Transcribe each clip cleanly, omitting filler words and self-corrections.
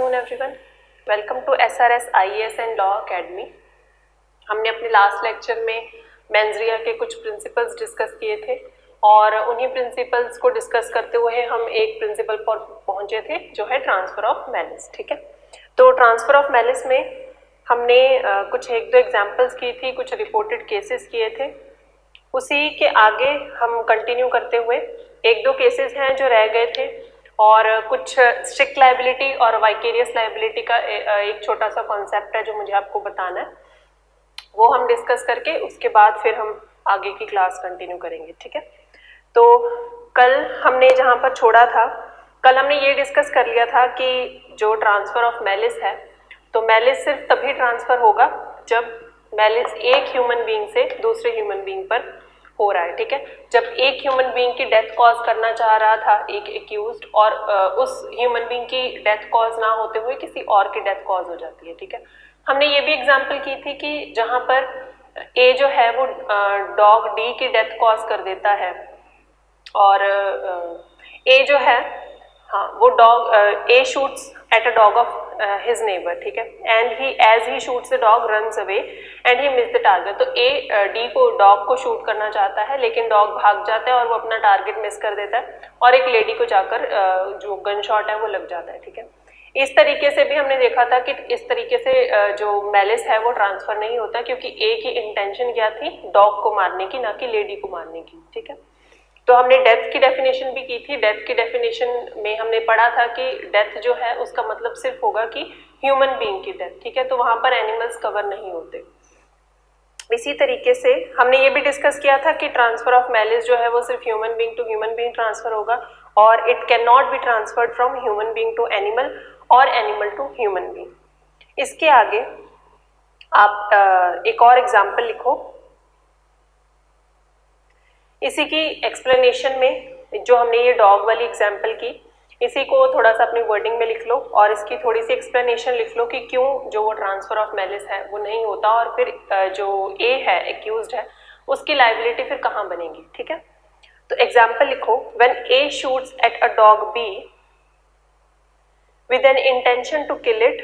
Afternoon everyone, welcome to SRS IAS and law academy. हमने अपने last lecture में मेंजरिया के कुछ प्रिंसिपल्स डिस्कस किए थे और उन्हीं प्रिंसिपल्स को डिस्कस करते हुए हम एक प्रिंसिपल पर पहुंचे थे जो है ट्रांसफर ऑफ मैलिस। ठीक है, तो ट्रांसफर ऑफ मैलिस में हमने कुछ एक दो एग्जाम्पल्स की थी, कुछ रिपोर्टेड केसेस किए थे। उसी के आगे हम कंटिन्यू करते हुए एक दो केसेस हैं जो रह गए थे और कुछ स्ट्रिक्ट लायबिलिटी और वाइकेरियस लायबिलिटी का एक छोटा सा कॉन्सेप्ट है जो मुझे आपको बताना है, वो हम डिस्कस करके उसके बाद फिर हम आगे की क्लास कंटिन्यू करेंगे। ठीक है, तो कल हमने जहाँ पर छोड़ा था, कल हमने ये डिस्कस कर लिया था कि जो ट्रांसफ़र ऑफ मैलिस है, तो मैलिस सिर्फ तभी ट्रांसफ़र होगा जब मैलिस एक ह्यूमन बीइंग से दूसरे ह्यूमन बीइंग पर हो रहा है। ठीक है, जब एक ह्यूमन बीइंग की डेथ कॉज करना चाह रहा था एक एक्यूज्ड और उस ह्यूमन बीइंग की डेथ कॉज ना होते हुए किसी और की डेथ कॉज हो जाती है। ठीक है, हमने ये भी एग्जांपल की थी कि जहाँ पर ए जो है वो डॉग डी की डेथ कॉज कर देता है और ए जो है, हाँ, वो dog A shoots at a dog of his neighbour. ठीक है, and he as he shoots the dog runs away and he miss the target. तो ए डी को डॉग को शूट करना चाहता है लेकिन डॉग भाग जाता है और वो अपना टारगेट मिस कर देता है और एक लेडी को जाकर जो गन शॉट है वो लग जाता है। ठीक है, इस तरीके से भी हमने देखा था कि इस तरीके से जो मैलिस है वो ट्रांसफर नहीं होता क्योंकि ए की इंटेंशन क्या थी, डॉग को मारने की, ना कि लेडी को मारने की। ठीक है, तो हमने डेथ की डेफिनेशन भी की थी। डेथ की डेफिनेशन में हमने पढ़ा था कि डेथ जो है उसका मतलब सिर्फ होगा कि ह्यूमन बीइंग की डेथ। ठीक है, तो वहां पर एनिमल्स कवर नहीं होते। इसी तरीके से हमने ये भी डिस्कस किया था कि ट्रांसफर ऑफ मैलिस जो है वो सिर्फ human being to human being transfer होगा और it can not be transferred from human being to animal और एनिमल टू ह्यूमन बीइंग। इसके आगे आप एक और एग्जाम्पल लिखो। इसी की एक्सप्लेनेशन में जो हमने ये डॉग वाली एग्जाम्पल की, इसी को थोड़ा सा अपनी वर्डिंग में लिख लो और इसकी थोड़ी सी एक्सप्लेनेशन लिख लो कि क्यों जो वो ट्रांसफर ऑफ मैलिस है वो नहीं होता और फिर जो ए है एक्यूज्ड है उसकी लायबिलिटी फिर कहाँ बनेगी। ठीक है, तो एग्जाम्पल लिखो। When A shoots at a dog B with an intention to kill it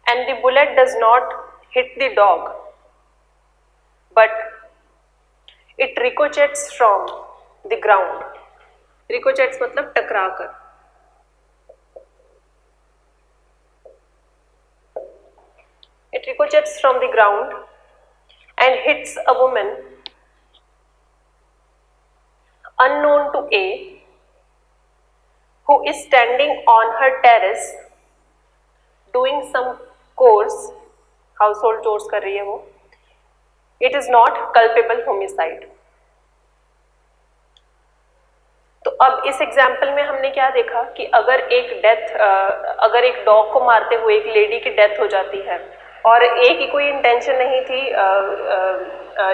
and the bullet does not hit the dog but it ricochets from the ground. ricochets मतलब टकरा कर। it ricochets from the ground and hits a woman unknown to A who is standing on her terrace doing some chores, household chores कर रही है वो। It is not culpable homicide. तो अब इस एग्जाम्पल में हमने क्या देखा कि अगर एक डॉग को मारते हुए एक लेडी की डेथ हो जाती है और ए की कोई इंटेंशन नहीं थी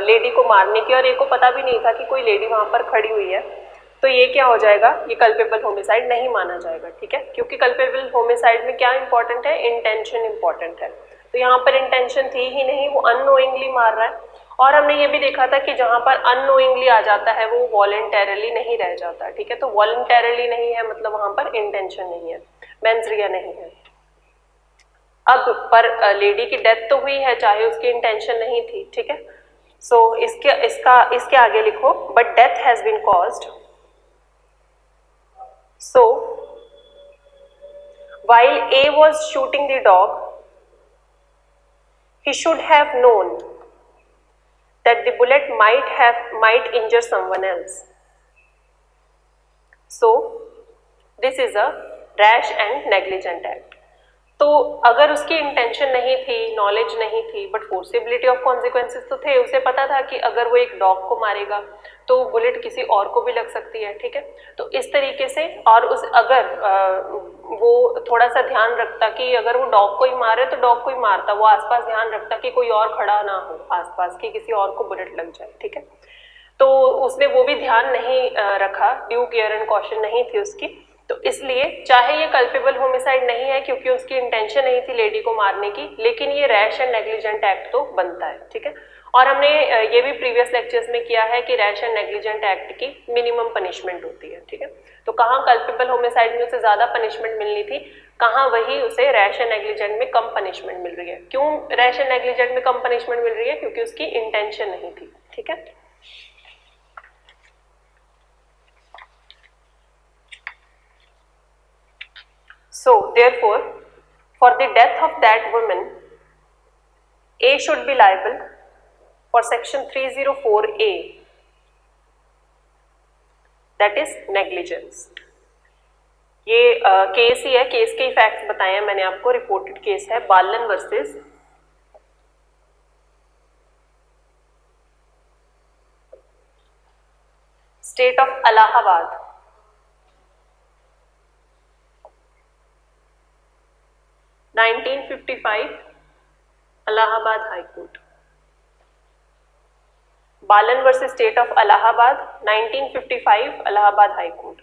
लेडी को मारने की और ए को पता भी नहीं था कि कोई लेडी वहां पर खड़ी हुई है, तो ये क्या हो जाएगा, ये कल्पेबल होमिसाइड नहीं माना जाएगा। ठीक है, क्योंकि कल्पेबल होमिसाइड में क्या इंपॉर्टेंट है, इंटेंशन इंपॉर्टेंट है। तो यहाँ पर इंटेंशन थी ही नहीं, वो अननोइंगली मार रहा है। और हमने ये भी देखा था कि जहाँ पर अननोइंगली आ जाता है वो वॉलंटरली नहीं रह जाता। ठीक है, तो वॉलंटरली नहीं है मतलब वहां पर इंटेंशन नहीं है, मेंजरिया नहीं है। अब पर लेडी की डेथ तो हुई है चाहे उसकी इंटेंशन नहीं थी। ठीक है, सो इसके आगे लिखो, but death has been caused. So, while A was shooting the dog, he should have known that the bullet might injure someone else. So, this is a rash and negligent act. तो अगर उसकी intention नहीं थी, knowledge नहीं थी, but फोर्सिबिलिटी of consequences तो थे। उसे पता था कि अगर वो एक डॉग को मारेगा तो बुलेट किसी और को भी लग सकती है। ठीक है, तो इस तरीके से और अगर वो थोड़ा सा ध्यान रखता कि अगर वो डॉग को ही मारे तो डॉग को ही मारता, वो आसपास ध्यान रखता कि कोई और खड़ा ना हो आसपास कि किसी और को बुलेट लग जाए। ठीक है, तो उसने वो भी ध्यान नहीं रखा, ड्यू केयर एंड कॉशन नहीं थी उसकी। तो इसलिए चाहे ये कल्पेबल होमिसाइड नहीं है क्योंकि उसकी इंटेंशन नहीं थी लेडी को मारने की, लेकिन ये रैश एंड नेग्लिजेंट एक्ट तो बनता है। ठीक है, और हमने ये भी प्रीवियस लेक्चर्स में किया है कि रैश एंड नेग्लिजेंट एक्ट की मिनिमम पनिशमेंट होती है, ठीक है। तो कहाँ कल्पेबल होमिसाइड में उसे ज्यादा पनिशमेंट मिलनी थी, कहाँ वही उसे रैश एंड नेग्लिजेंट में कम पनिशमेंट मिल रही है। क्यों रैश एंड नेग्लिजेंट में कम पनिशमेंट मिल रही है? क्योंकि उसकी इंटेंशन नहीं थी, ठीक है। So therefore, for the death of that woman, A should be liable for section 304A, that is negligence. ये केस ही है, केस के ही फैक्ट्स बताए हैं मैंने आपको। रिपोर्टेड केस है Balan versus state of Allahabad. Nineteen 1955 Allahabad high court. Balan versus state of Allahabad 1955 Allahabad high court.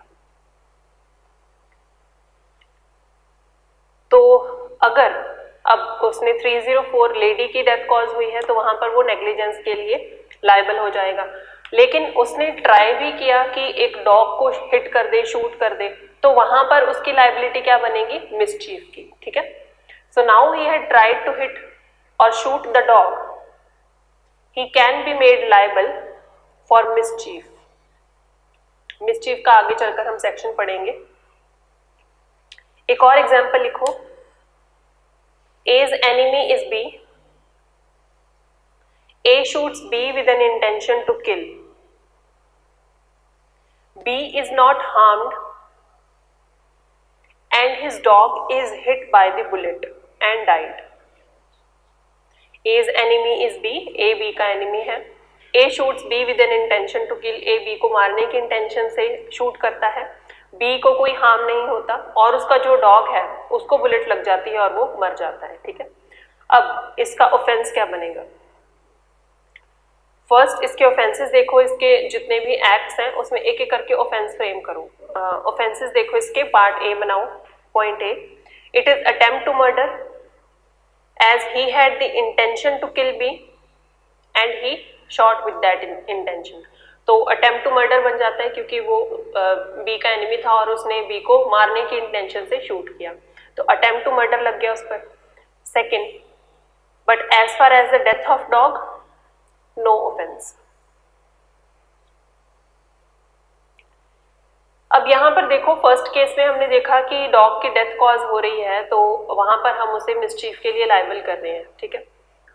तो अगर अब उसने 304 लेडी की डेथ कॉज हुई है तो वहां पर वो नेग्लिजेंस के लिए लायबल हो जाएगा। लेकिन उसने ट्राई भी किया कि एक डॉग को हिट कर दे, शूट कर दे, तो वहां पर उसकी लायबिलिटी क्या बनेगी? मिसचीफ की, ठीक है। So now he had tried to hit और shoot the dog, he can be made liable for mischief. Mischief का आगे चलकर हम सेक्शन पढ़ेंगे। एक और एग्जाम्पल लिखो। A's enemy is B. A shoots B with an intention to kill. B is not harmed and his dog is hit by the bullet and died. A's enemy is B. A B का enemy है। A shoots B with an intention to kill. A B को मारने की intention से shoot करता है। B को कोई हार्म नहीं होता और उसका जो डॉग है उसको बुलेट लग जाती है और वो मर जाता है, ठीक है। अब इसका ऑफेंस क्या बनेगा? फर्स्ट इसके ऑफेंसेस देखो, इसके जितने भी एक्ट्स हैं उसमें एक एक करके ऑफेंस फ्रेम करो। ऑफेंसेस देखो इसके, पार्ट ए बनाओ। Point A, it is attempt to murder as he had the intention to kill B and he shot with that intention. तो अटेम्प्ट टू मर्डर बन जाता है क्योंकि वो बी का एनिमी था और उसने बी को मारने की इंटेंशन से शूट किया, तो अटेम्प्ट टू मर्डर लग गया उस पर। Second, but as far as the death of dog, no offence. अब यहां पर देखो, फर्स्ट केस में हमने देखा कि डॉग की डेथ कॉज हो रही है तो वहां पर हम उसे मिसचीफ के लिए लायबल कर रहे हैं, ठीक है।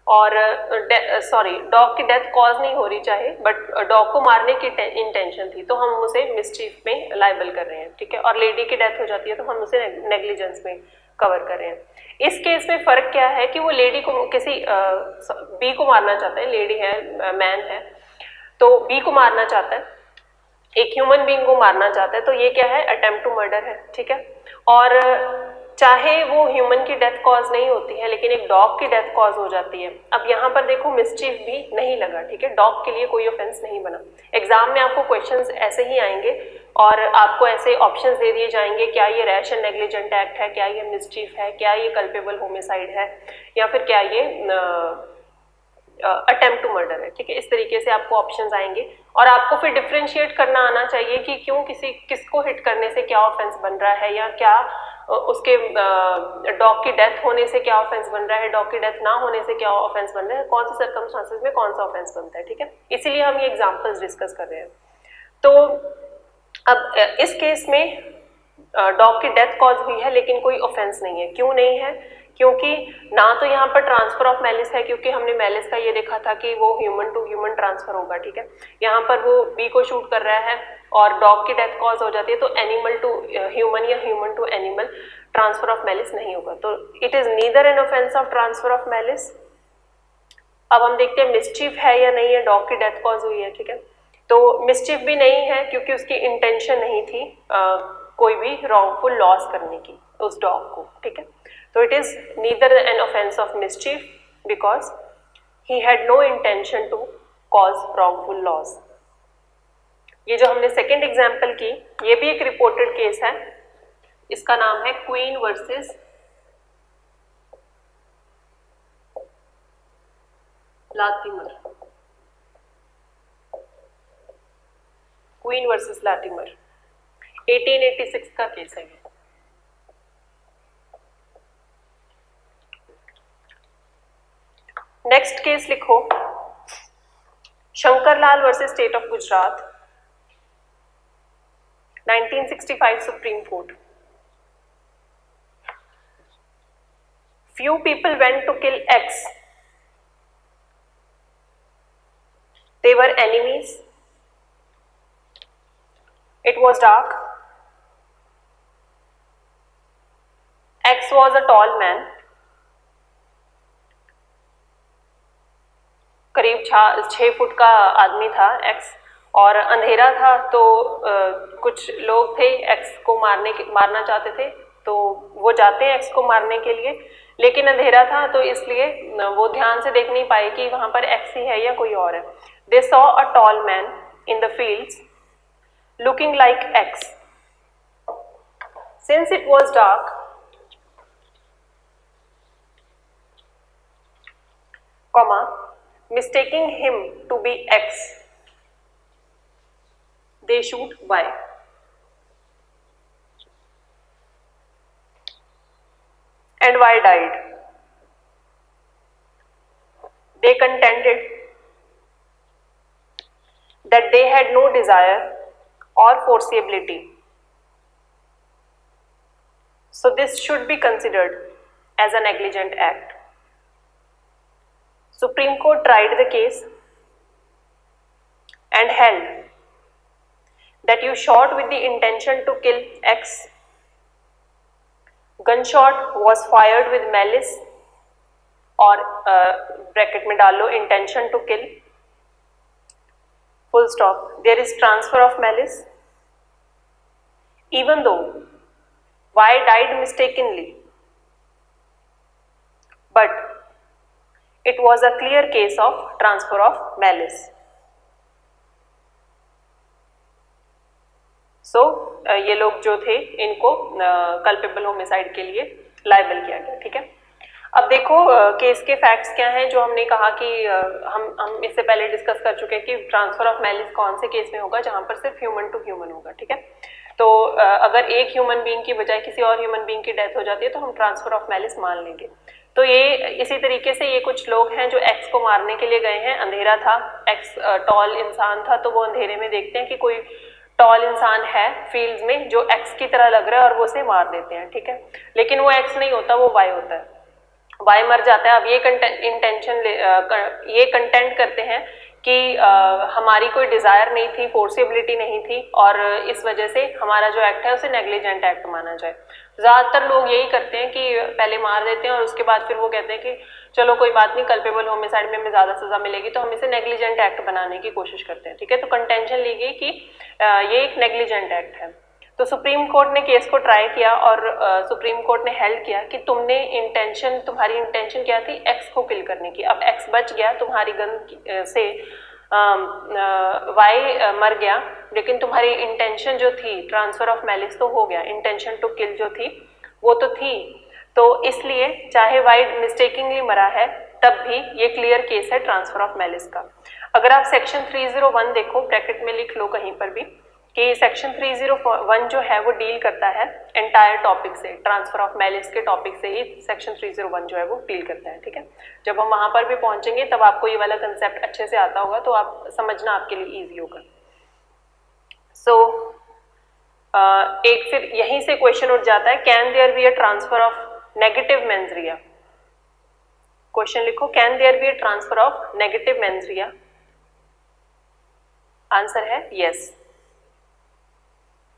और डॉग की डेथ कॉज नहीं हो रही चाहे, बट डॉग को मारने की इंटेंशन थी तो हम उसे मिसचीफ में लायबल कर रहे हैं, ठीक है। और लेडी की डेथ हो जाती है तो हम उसे नेग्लिजेंस में कवर कर रहे हैं। इस केस में फर्क क्या है कि वो लेडी को किसी बी को मारना चाहता है, लेडी है, मैन है, तो बी को मारना चाहता है, एक ह्यूमन बीइंग को मारना चाहता है, तो ये क्या है? अटेम्प्ट टू मर्डर है, ठीक है। और चाहे वो ह्यूमन की डेथ कॉज नहीं होती है लेकिन एक डॉग की डेथ कॉज हो जाती है। अब यहाँ पर देखो मिसचीफ भी नहीं लगा, ठीक है, डॉग के लिए कोई ऑफेंस नहीं बना। एग्जाम में आपको क्वेश्चंस ऐसे ही आएंगे और आपको ऐसे ऑप्शंस दे दिए जाएंगे, क्या ये रैश एंड नेग्लिजेंट एक्ट है, क्या ये मिसचीफ है, क्या ये कल्पेबल होमिसाइड है, या फिर क्या ये अटेम्प्ट टू मर्डर है, ठीक है। इस तरीके से आपको ऑप्शंस आएंगे और आपको फिर डिफरेंशिएट करना आना चाहिए कि क्यों किसको हिट करने से क्या ऑफेंस बन रहा है, या क्या उसके डॉग की डेथ होने से क्या ऑफेंस बन रहा है, डॉग की डेथ ना होने से क्या ऑफेंस बन रहा है, कौन से सर्कमस्टांसेस में कौन सा ऑफेंस बनता है, ठीक है। इसीलिए हम ये एग्जांपल्स डिस्कस कर रहे हैं। तो अब इस केस में डॉग की डेथ कॉज हुई है लेकिन कोई ऑफेंस नहीं है। क्यों नहीं है? क्योंकि ना तो यहाँ पर ट्रांसफर ऑफ मैलिस है, क्योंकि हमने मैलिस का ये देखा था कि वो ह्यूमन टू ह्यूमन ट्रांसफर होगा, ठीक है। यहाँ पर वो बी को शूट कर रहा है और डॉग की डेथ कॉज हो जाती है, तो एनिमल टू ह्यूमन या human to animal transfer of malice नहीं होगा, तो it is neither an offence of transfer of malice. अब हम देखते हैं मिसचीफ है या नहीं है, डॉग की डेथ कॉज हुई है, ठीक है। तो मिसचीफ भी नहीं है क्योंकि उसकी इंटेंशन नहीं थी कोई भी रॉन्गफुल लॉस करने की उस डॉग को, ठीक है। तो it is neither an offence of mischief because he had no intention to cause wrongful loss. ये जो हमने सेकेंड एग्जाम्पल की, ये भी एक रिपोर्टेड केस है, इसका नाम है queen versus Latimer. Queen versus Latimer, 1886 का केस है। नेक्स्ट केस लिखो, Shankarlal versus state of Gujarat, 1965 supreme court. Few people went to kill X. They were enemies. It was dark. X was a tall man, करीब 6 foot का आदमी था X, और अंधेरा था तो कुछ लोग थे X को मारना चाहते थे, तो वो जाते हैं X को मारने के लिए, लेकिन अंधेरा था तो इसलिए वो ध्यान से देख नहीं पाए कि वहां पर X ही है या कोई और है। They saw a tall man in the fields looking like X. Since it was dark, mistaking him to be X, they shoot Y. And Y died. They contended that they had no desire or foreseeability. So this should be considered as a negligent act. Supreme Court tried the case and held that you shot with the intention to kill X. Gunshot was fired with malice, और bracket में डाल लो intention to kill, full stop. There is transfer of malice. Even though Y died mistakenly, but it was a clear case of transfer of malice. So ये लोग जो थे इनको culpable homicide के लिए लायबल किया गया। ठीक है, अब देखो केस के फैक्ट्स क्या हैं जो हमने कहा कि हम इससे पहले डिस्कस कर चुके हैं कि ट्रांसफर ऑफ मैलिस कौन से केस में होगा, जहां पर सिर्फ ह्यूमन टू ह्यूमन होगा। ठीक है, तो अगर एक ह्यूमन बीइंग की बजाय किसी और ह्यूमन बीइंग की डेथ हो जाती है तो हम ट्रांसफर ऑफ मैलिस मान लेंगे। तो ये इसी तरीके से ये कुछ लोग हैं जो एक्स को मारने के लिए गए हैं, अंधेरा था, एक्स टॉल इंसान था, तो वो अंधेरे में देखते हैं कि कोई टॉल इंसान है फील्ड में जो एक्स की तरह लग रहा है और वो उसे मार देते हैं। ठीक है, लेकिन वो एक्स नहीं होता, वो वाई होता है, वाई मर जाता है। अब ये कंटेंट करते हैं कि हमारी कोई डिज़ायर नहीं थी, फोर्सेबिलिटी नहीं थी, और इस वजह से हमारा जो एक्ट है उसे नेग्लिजेंट एक्ट माना जाए। ज़्यादातर लोग यही करते हैं कि पहले मार देते हैं और उसके बाद फिर वो कहते हैं कि चलो कोई बात नहीं, कल्पेबल होमिसाइड में हमें ज़्यादा सज़ा मिलेगी, तो हम इसे नेग्लिजेंट एक्ट बनाने की कोशिश करते हैं। ठीक है, तो कंटेंशन ली गई कि ये एक नेग्लिजेंट एक्ट है। तो सुप्रीम कोर्ट ने केस को ट्राई किया और सुप्रीम कोर्ट ने हेल्ड किया कि तुम्हारी इंटेंशन क्या थी, एक्स को किल करने की। अब एक्स बच गया तुम्हारी गन से, वाई मर गया, लेकिन तुम्हारी इंटेंशन जो थी ट्रांसफर ऑफ मैलिस तो हो गया, इंटेंशन टू किल जो थी वो तो थी। तो इसलिए चाहे वाई मिस्टेकिंगली मरा है तब भी ये क्लियर केस है ट्रांसफर ऑफ मैलिस का। अगर आप सेक्शन 301 देखो, ब्रैकेट में लिख लो कहीं पर भी कि सेक्शन 301 जो है वो डील करता है एंटायर टॉपिक से, ट्रांसफर ऑफ मैलिस के टॉपिक से ही सेक्शन 301 जो है वो डील करता है। ठीक है, जब हम वहां पर भी पहुंचेंगे तब आपको ये वाला कंसेप्ट अच्छे से आता होगा, तो आप समझना आपके लिए ईजी होगा। एक फिर यहीं से क्वेश्चन उठ जाता है, can there be a transfer of negative mens rea. Question लिखो, can there be a transfer of negative mens rea. Answer है यस,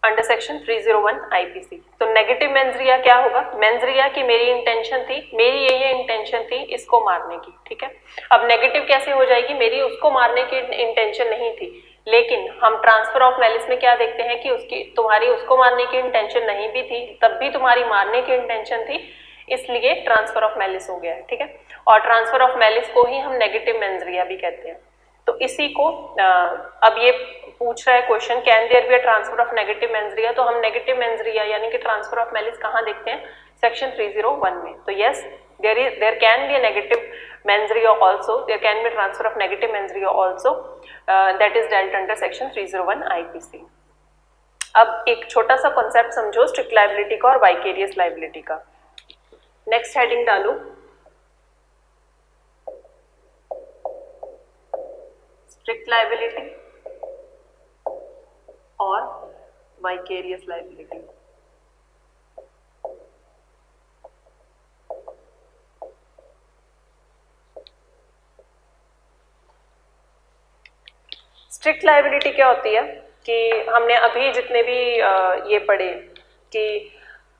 अंडर सेक्शन 301 आईपीसी। तो नेगेटिव मेंस रिया क्या होगा, मेंस रिया की मेरी इंटेंशन थी, मेरी ये इंटेंशन थी इसको मारने की। ठीक है, अब नेगेटिव कैसे हो जाएगी, मेरी उसको मारने की इंटेंशन नहीं थी, लेकिन हम ट्रांसफर ऑफ मैलिस में क्या देखते हैं कि तुम्हारी उसको मारने की इंटेंशन नहीं भी थी, तब भी तुम्हारी मारने की इंटेंशन थी, इसलिए ट्रांसफर ऑफ मैलिस हो गया है। ठीक है, और ट्रांसफर ऑफ मैलिस को ही हम नेगेटिव मेंस रिया भी कहते हैं। तो इसी को अब ये पूछ रहा है question, can there be a transfer of negative mens rea. तो हम नेगेटिव मेंस रिया यानी कि ट्रांसफर ऑफ मैलिस कहाँ देखते हैं, सेक्शन 301 में। तो yes, there can be a negative mens rea also, there can be transfer of negative mens rea also, that is dealt under section 301 IPC. अब एक छोटा सा कॉन्सेप्ट समझो स्ट्रिक्ट लायबिलिटी का और वाइकेरियस लायबिलिटी का. नेक्स्ट हेडिंग डालो strict liability और वाइकेरियस लायबिलिटी. स्ट्रिक्ट लायबिलिटी क्या होती है कि हमने अभी जितने भी ये पढ़े कि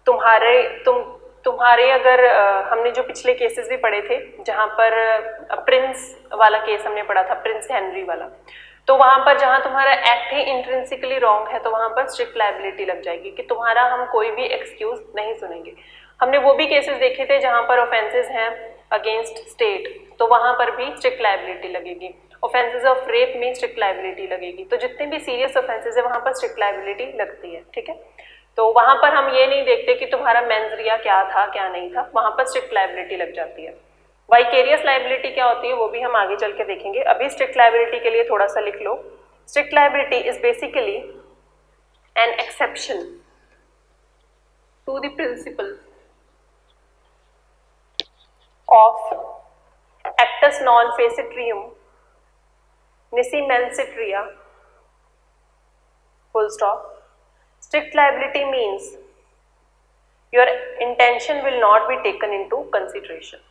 तुम्हारे अगर हमने जो पिछले केसेस भी पढ़े थे जहाँ पर प्रिंस वाला केस हमने पढ़ा था, प्रिंस हेनरी वाला, तो वहाँ पर जहाँ तुम्हारा एक्ट ही इंट्रिंसिकली रॉन्ग है तो वहाँ पर स्ट्रिक्ट लायबिलिटी लग जाएगी कि तुम्हारा हम कोई भी एक्सक्यूज नहीं सुनेंगे. हमने वो भी केसेस देखे थे जहाँ पर ऑफेंसेस हैं अगेंस्ट स्टेट, तो वहाँ पर भी स्ट्रिक्ट लायबिलिटी लगेगी. ऑफेंसेस ऑफ रेप में स्ट्रिक्ट लायबिलिटी लगेगी. तो जितने भी सीरियस ऑफेंसेस है वहाँ पर स्ट्रिक्ट लायबिलिटी लगती है. ठीक है, तो वहाँ पर हम ये नहीं देखते कि तुम्हारा मेंस रिया क्या था क्या नहीं था, वहाँ पर स्ट्रिक्ट लायबिलिटी लग जाती है. वाइकेरियस लायबिलिटी क्या होती है वो भी हम आगे चल के देखेंगे. अभी स्ट्रिक्ट लायबिलिटी के लिए थोड़ा सा लिख लो. Strict liability is basically an exception to the principle of actus non facit reum nisi mensit rea, full stop. Strict liability means your intention will not be taken into consideration.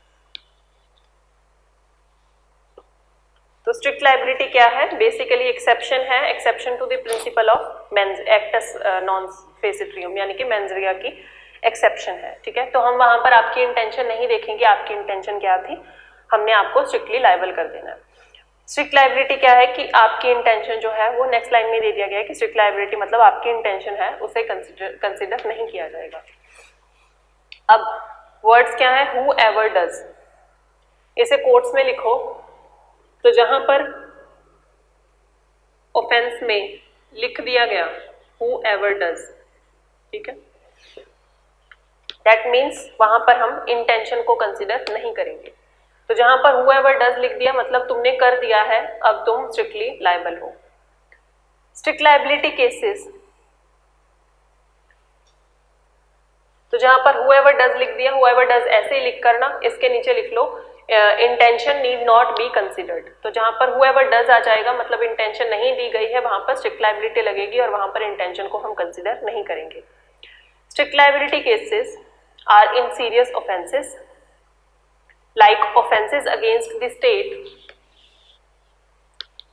तो strict liability क्या है? Basically exception है, exception to the principle of mens actus non facit reum, यानी कि mains रिया की exception है. ठीक है, तो हम वहां पर आपकी इंटेंशन नहीं देखेंगे, आपकी इंटेंशन क्या थी, हमने आपको स्ट्रिक्टली लायबल कर देना है. स्ट्रिक्ट लायबिलिटी क्या है कि आपकी इंटेंशन जो है वो नेक्स्ट लाइन में दे दिया गया है कि स्ट्रिक्ट लायबिलिटी मतलब आपकी इंटेंशन है उसे कंसिडर नहीं किया जाएगा. अब वर्ड्स क्या है? हु एवर डज, इसे कोट्स में लिखो. तो जहां पर ऑफेंस में लिख दिया गया हु एवर डज, ठीक है, दैट मीन्स वहां पर हम इंटेंशन को कंसिडर नहीं करेंगे. तो जहां पर whoever does लिख दिया मतलब तुमने कर दिया है, अब तुम स्ट्रिक्टली लायबल हो. स्ट्रिक्ट लायबिलिटी केसेस, तो जहां पर whoever does लिख दिया, whoever does ऐसे ही लिख करना, इसके नीचे लिख लो intention need not be considered. तो जहां पर whoever does आ जाएगा मतलब इंटेंशन नहीं दी गई है, वहां पर स्ट्रिक्ट लायबिलिटी लगेगी और वहां पर इंटेंशन को हम कंसिडर नहीं करेंगे. Strict liability cases are in serious offences like offenses against the state,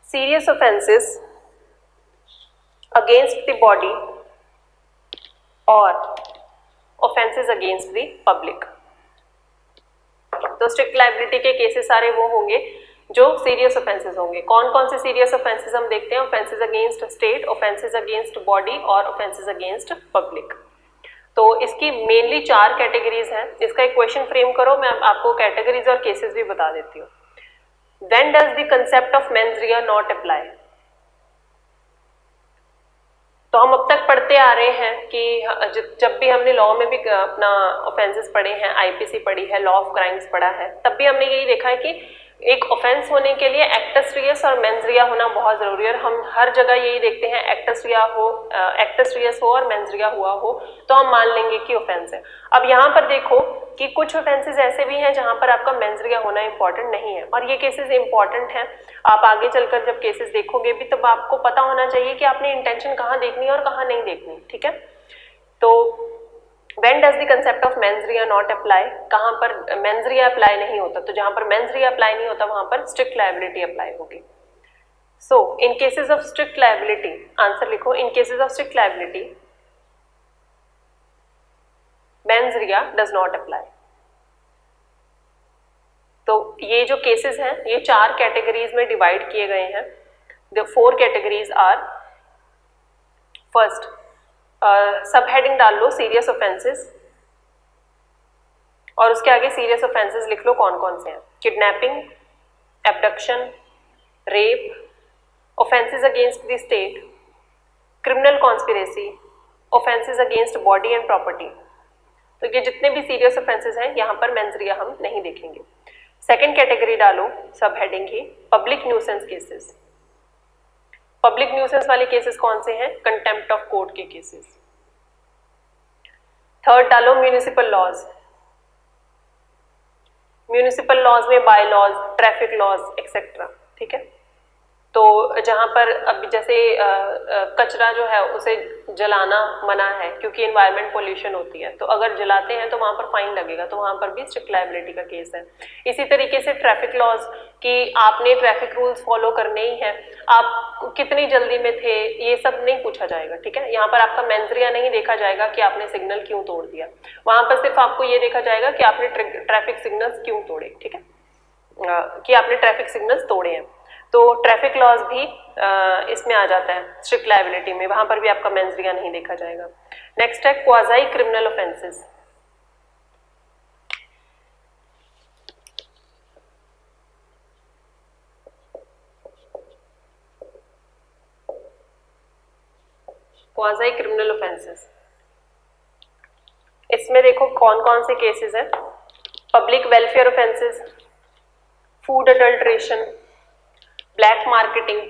serious offenses against the body or offenses against the public. तो स्ट्रिक्ट लायबिलिटी के केसेस सारे वो होंगे जो सीरियस ऑफेंसेस होंगे. कौन कौन से सीरियस ऑफेंसेस हम देखते हैं? Offences against state, offences against body और ऑफेंसेस अगेंस्ट पब्लिक. तो इसकी मेनली 4 कैटेगरीज हैं. इसका एक क्वेश्चन फ्रेम करो, मैं आपको कैटेगरीज और केसेस भी बता देती हूँ. When does the concept of mains Riya not apply? तो हम अब तक पढ़ते आ रहे हैं कि जब भी हमने लॉ में भी अपना ऑफेंसेस पढ़े हैं, आईपीसी पढ़ी है, लॉ ऑफ क्राइम्स पढ़ा है, तब भी हमने यही देखा है कि एक ऑफेंस होने के लिए एक्टस रियस और मेंस रिया होना बहुत जरूरी है. और हम हर जगह यही देखते हैं एक्टस रियस हो और मेंस रिया हुआ हो तो हम मान लेंगे कि ऑफेंस है. अब यहाँ पर देखो कि कुछ ऑफेंसेस ऐसे भी हैं जहाँ पर आपका मेंस रिया होना इंपॉर्टेंट नहीं है और ये केसेस इंपॉर्टेंट हैं. आप आगे चलकर जब केसेस देखोगे भी तब आपको पता होना चाहिए कि आपने इंटेंशन कहाँ देखनी है और कहाँ नहीं देखनी. ठीक है, तो When does the concept of mens rea not apply? कहाँ पर mens rea अप्लाई नहीं होता? तो जहाँ पर mens rea अप्लाई नहीं होता वहाँ पर strict liability अप्लाई होगी. So in cases of strict liability, answer लिखो. In cases of strict liability, mens rea does not apply. तो ये जो केसेस हैं ये 4 कैटेगरीज में डिवाइड किए गए हैं. The 4 कैटेगरीज आर, फर्स्ट सब हेडिंग डाल लो सीरियस ऑफेंसेस और उसके आगे सीरियस ऑफेंसेस लिख लो कौन कौन से हैं. Kidnapping, abduction, rape, offences against the state, criminal conspiracy, offences against body and property, तो ये जितने भी सीरियस ऑफेंसेस हैं यहाँ पर मेंस रिया हम नहीं देखेंगे। सेकेंड कैटेगरी डालो सब हेडिंग ही public nuisance cases. Public nuisance वाले केसेस कौन से हैं? कंटेम्प्ट ऑफ कोर्ट के केसेस। थर्ड डालो म्यूनिसिपल लॉज। म्यूनिसिपल लॉज में bylaws, traffic laws etcetera, ठीक है। तो जहां पर अब जैसे कचरा जो है उसे जलाना मना है क्योंकि एनवायरमेंट पोल्यूशन होती है, तो अगर जलाते हैं तो वहां पर फाइन लगेगा, तो वहां पर भी स्ट्रिक्ट लायबिलिटी का केस है। इसी तरीके से ट्रैफिक लॉज कि आपने ट्रैफिक रूल्स फॉलो करने ही हैं, आप कितनी जल्दी में थे, ये सब नहीं पूछा जाएगा, ठीक है। यहाँ पर आपका मेंस रिया नहीं देखा जाएगा कि आपने सिग्नल क्यों तोड़ दिया, वहां पर सिर्फ आपको ये देखा जाएगा कि आपने ट्रैफिक सिग्नल्स क्यों तोड़े, ठीक है, कि आपने ट्रैफिक सिग्नल्स तोड़े हैं। तो ट्रैफिक लॉज भी इसमें आ जाता है स्ट्रिक्ट लायबिलिटी में, वहां पर भी आपका मेंस रिया नहीं देखा जाएगा। नेक्स्ट है quasi criminal offences. Quasi criminal offences, इसमें देखो कौन कौन से केसेस हैं। Public welfare offences, food adulteration, black marketing,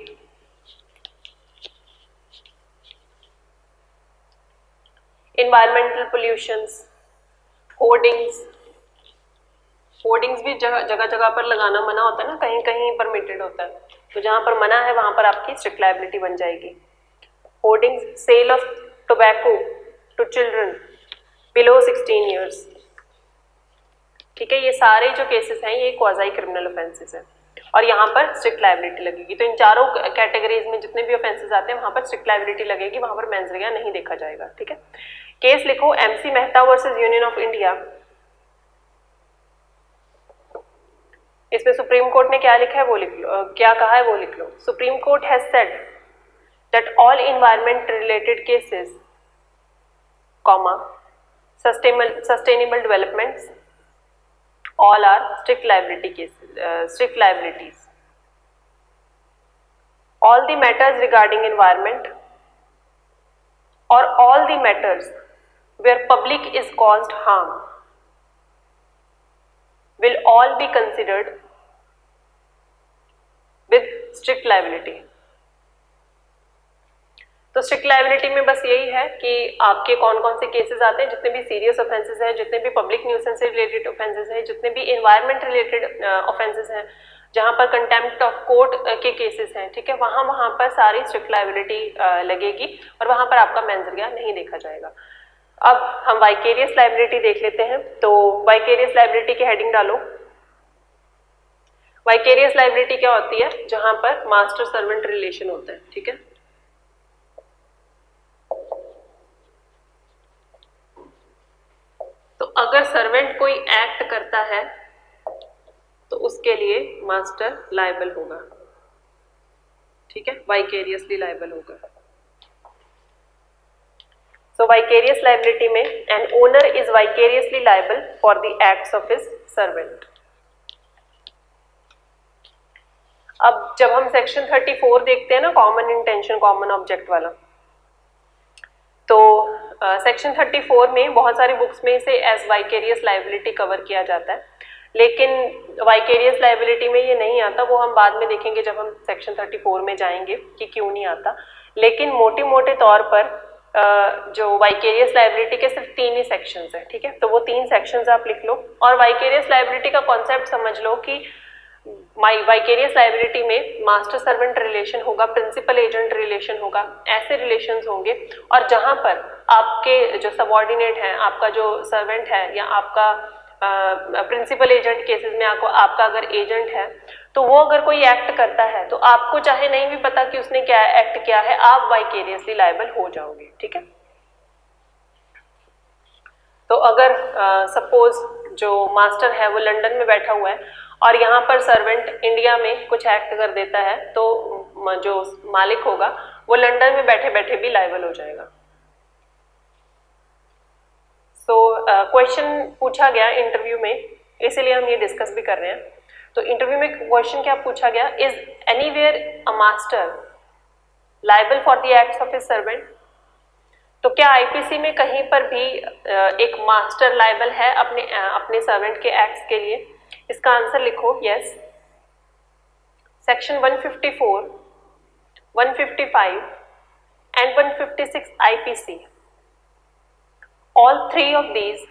environmental pollutions, hoardings. Hoardings भी जगह जगह पर लगाना मना होता है ना, कहीं कहीं परमिटेड होता है, तो जहां पर मना है वहां पर आपकी स्ट्रिक्ट लायबिलिटी बन जाएगी। Hoardings, sale of tobacco to children below 16 years, ठीक है। ये सारे जो केसेस हैं ये क्वाज़ाई क्रिमिनल ऑफेंसेस हैं और यहाँ पर स्ट्रिक्ट लायबिलिटी लगेगी। तो इन चारों कैटेगरीज में जितने भी ऑफेंसेस आते हैं वहां पर स्ट्रिक्ट लायबिलिटी लगेगी, वहां पर मेंस रिया नहीं देखा जाएगा, ठीक है। केस लिखो MC Mehta versus union of India. इसमें सुप्रीम कोर्ट ने क्या लिखा है वो लिख लो, क्या कहा है वो लिख लो। Supreme court has said that all environment related cases, comma, sustainable developments, all are strict liability cases, strict liabilities. All the matters regarding environment or all the matters where public is caused harm will all be considered with strict liability. तो strict liability में बस यही है कि आपके कौन कौन से केसेस आते हैं, जितने भी सीरियस ऑफेंसेस हैं, जितने भी पब्लिक न्यूसेंस से रिलेटेड ऑफेंसेस हैं, जितने भी एनवायरमेंट रिलेटेड ऑफेंसेस हैं, जहां पर कंटेम्प्ट ऑफ कोर्ट के केसेस हैं, ठीक है, वहां पर सारी स्ट्रिक्ट लायबिलिटी लगेगी और वहां पर आपका मेंस रिया नहीं देखा जाएगा। अब हम वाइकेरियस लायबिलिटी देख लेते हैं। तो वाइकेरियस लायबिलिटी की हेडिंग डालो। वाइकेरियस लायबिलिटी क्या होती है? जहां पर मास्टर सर्वेंट रिलेशन होता है, ठीक है। तो अगर सर्वेंट कोई एक्ट करता है तो उसके लिए मास्टर लायबल होगा, ठीक है, वाइकेरियसली लायबल होगा। सो वाइकेरियस लायबिलिटी में an owner is vicariously liable for the acts of his servant. अब जब हम सेक्शन 34 देखते हैं ना, कॉमन इंटेंशन कॉमन ऑब्जेक्ट वाला, तो सेक्शन 34 में बहुत सारी बुक्स में इसे एज वाइकेरियस लायबिलिटी कवर किया जाता है, लेकिन वाइकेरियस लायबिलिटी में ये नहीं आता। वो हम बाद में देखेंगे जब हम सेक्शन 34 में जाएंगे कि क्यों नहीं आता। लेकिन मोटे मोटे तौर पर जो वाइकेरियस लायबिलिटी के सिर्फ 3 ही सेक्शंस हैं, ठीक है। तो वो 3 सेक्शंस आप लिख लो और वाइकेरियस लायबिलिटी का कॉन्सेप्ट समझ लो कि वाइकेरियस लायबिलिटी में मास्टर सर्वेंट रिलेशन होगा, प्रिंसिपल एजेंट रिलेशन होगा, ऐसे रिलेशंस होंगे। और जहां पर आपके जो सबऑर्डिनेट हैं, आपका जो सर्वेंट है या आपका प्रिंसिपल एजेंट केसेस में आपका अगर एजेंट है, तो वो अगर कोई एक्ट करता है तो आपको चाहे नहीं भी पता कि उसने क्या एक्ट किया है, आप वाइकेरियसली लायबल हो जाओगे, ठीक है। तो अगर सपोज जो मास्टर है वो लंदन में बैठा हुआ है और यहाँ पर सर्वेंट इंडिया में कुछ एक्ट कर देता है, तो जो मालिक होगा वो लंदन में बैठे बैठे भी लायबल हो जाएगा। सो क्वेश्चन पूछा गया इंटरव्यू में, इसीलिए हम ये डिस्कस भी कर रहे हैं। तो इंटरव्यू में क्वेश्चन क्या पूछा गया? Is anywhere a master liable for the acts of his servant? तो तो क्या आईपीसी में कहीं पर भी एक मास्टर लायबल है अपने सर्वेंट के एक्ट्स के लिए? इसका आंसर लिखो yes. Section 154, 155 and 156 IPC, all three of these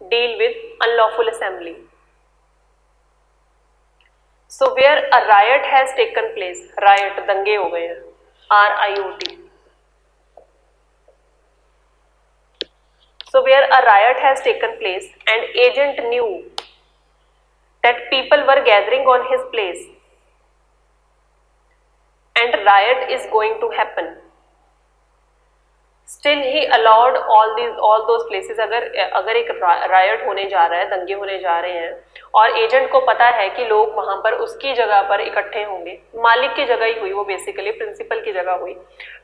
deal with unlawful assembly. So where a riot has taken place, riot दंगे हो गए हैं, RIOT. So where a riot has taken place and agent knew that people were gathering on his place and riot is going to happen, still he allowed all those places. अगर एक riot होने जा रहा है, दंगे होने जा रहे हैं और एजेंट को पता है कि लोग वहां पर उसकी जगह पर इकट्ठे होंगे, मालिक की जगह ही हुई वो, बेसिकली प्रिंसिपल की जगह हुई,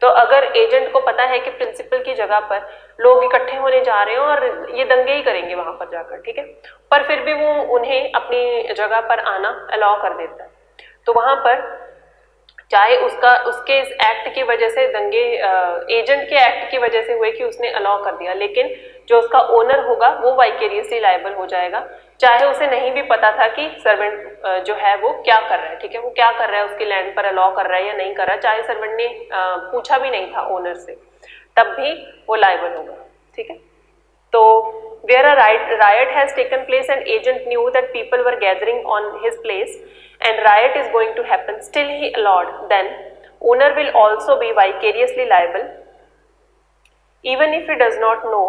तो अगर एजेंट को पता है कि प्रिंसिपल की जगह पर लोग इकट्ठे होने जा रहे हैं और ये दंगे ही करेंगे वहां पर जाकर, ठीक है, पर फिर भी वो उन्हें अपनी जगह पर आना अलाउ कर देता है, तो वहां पर चाहे उसके इस एक्ट की वजह से दंगे एजेंट के एक्ट की वजह से हुए कि उसने अलाउ कर दिया, लेकिन जो उसका ओनर होगा वो वाइकेरियसली लायबल हो जाएगा, चाहे उसे नहीं भी पता था कि सर्वेंट जो है वो क्या कर रहा है, ठीक है, वो क्या कर रहा है, उसकी लैंड पर अलाउ कर रहा है या नहीं कर रहा है, चाहे सर्वेंट ने पूछा भी नहीं था ओनर से, तब भी वो लायबल होगा, ठीक है। तो where a riot has taken place and agent knew that people were gathering on his place and riot is going to happen, still he allowed, then owner will also be vicariously liable even if he does not know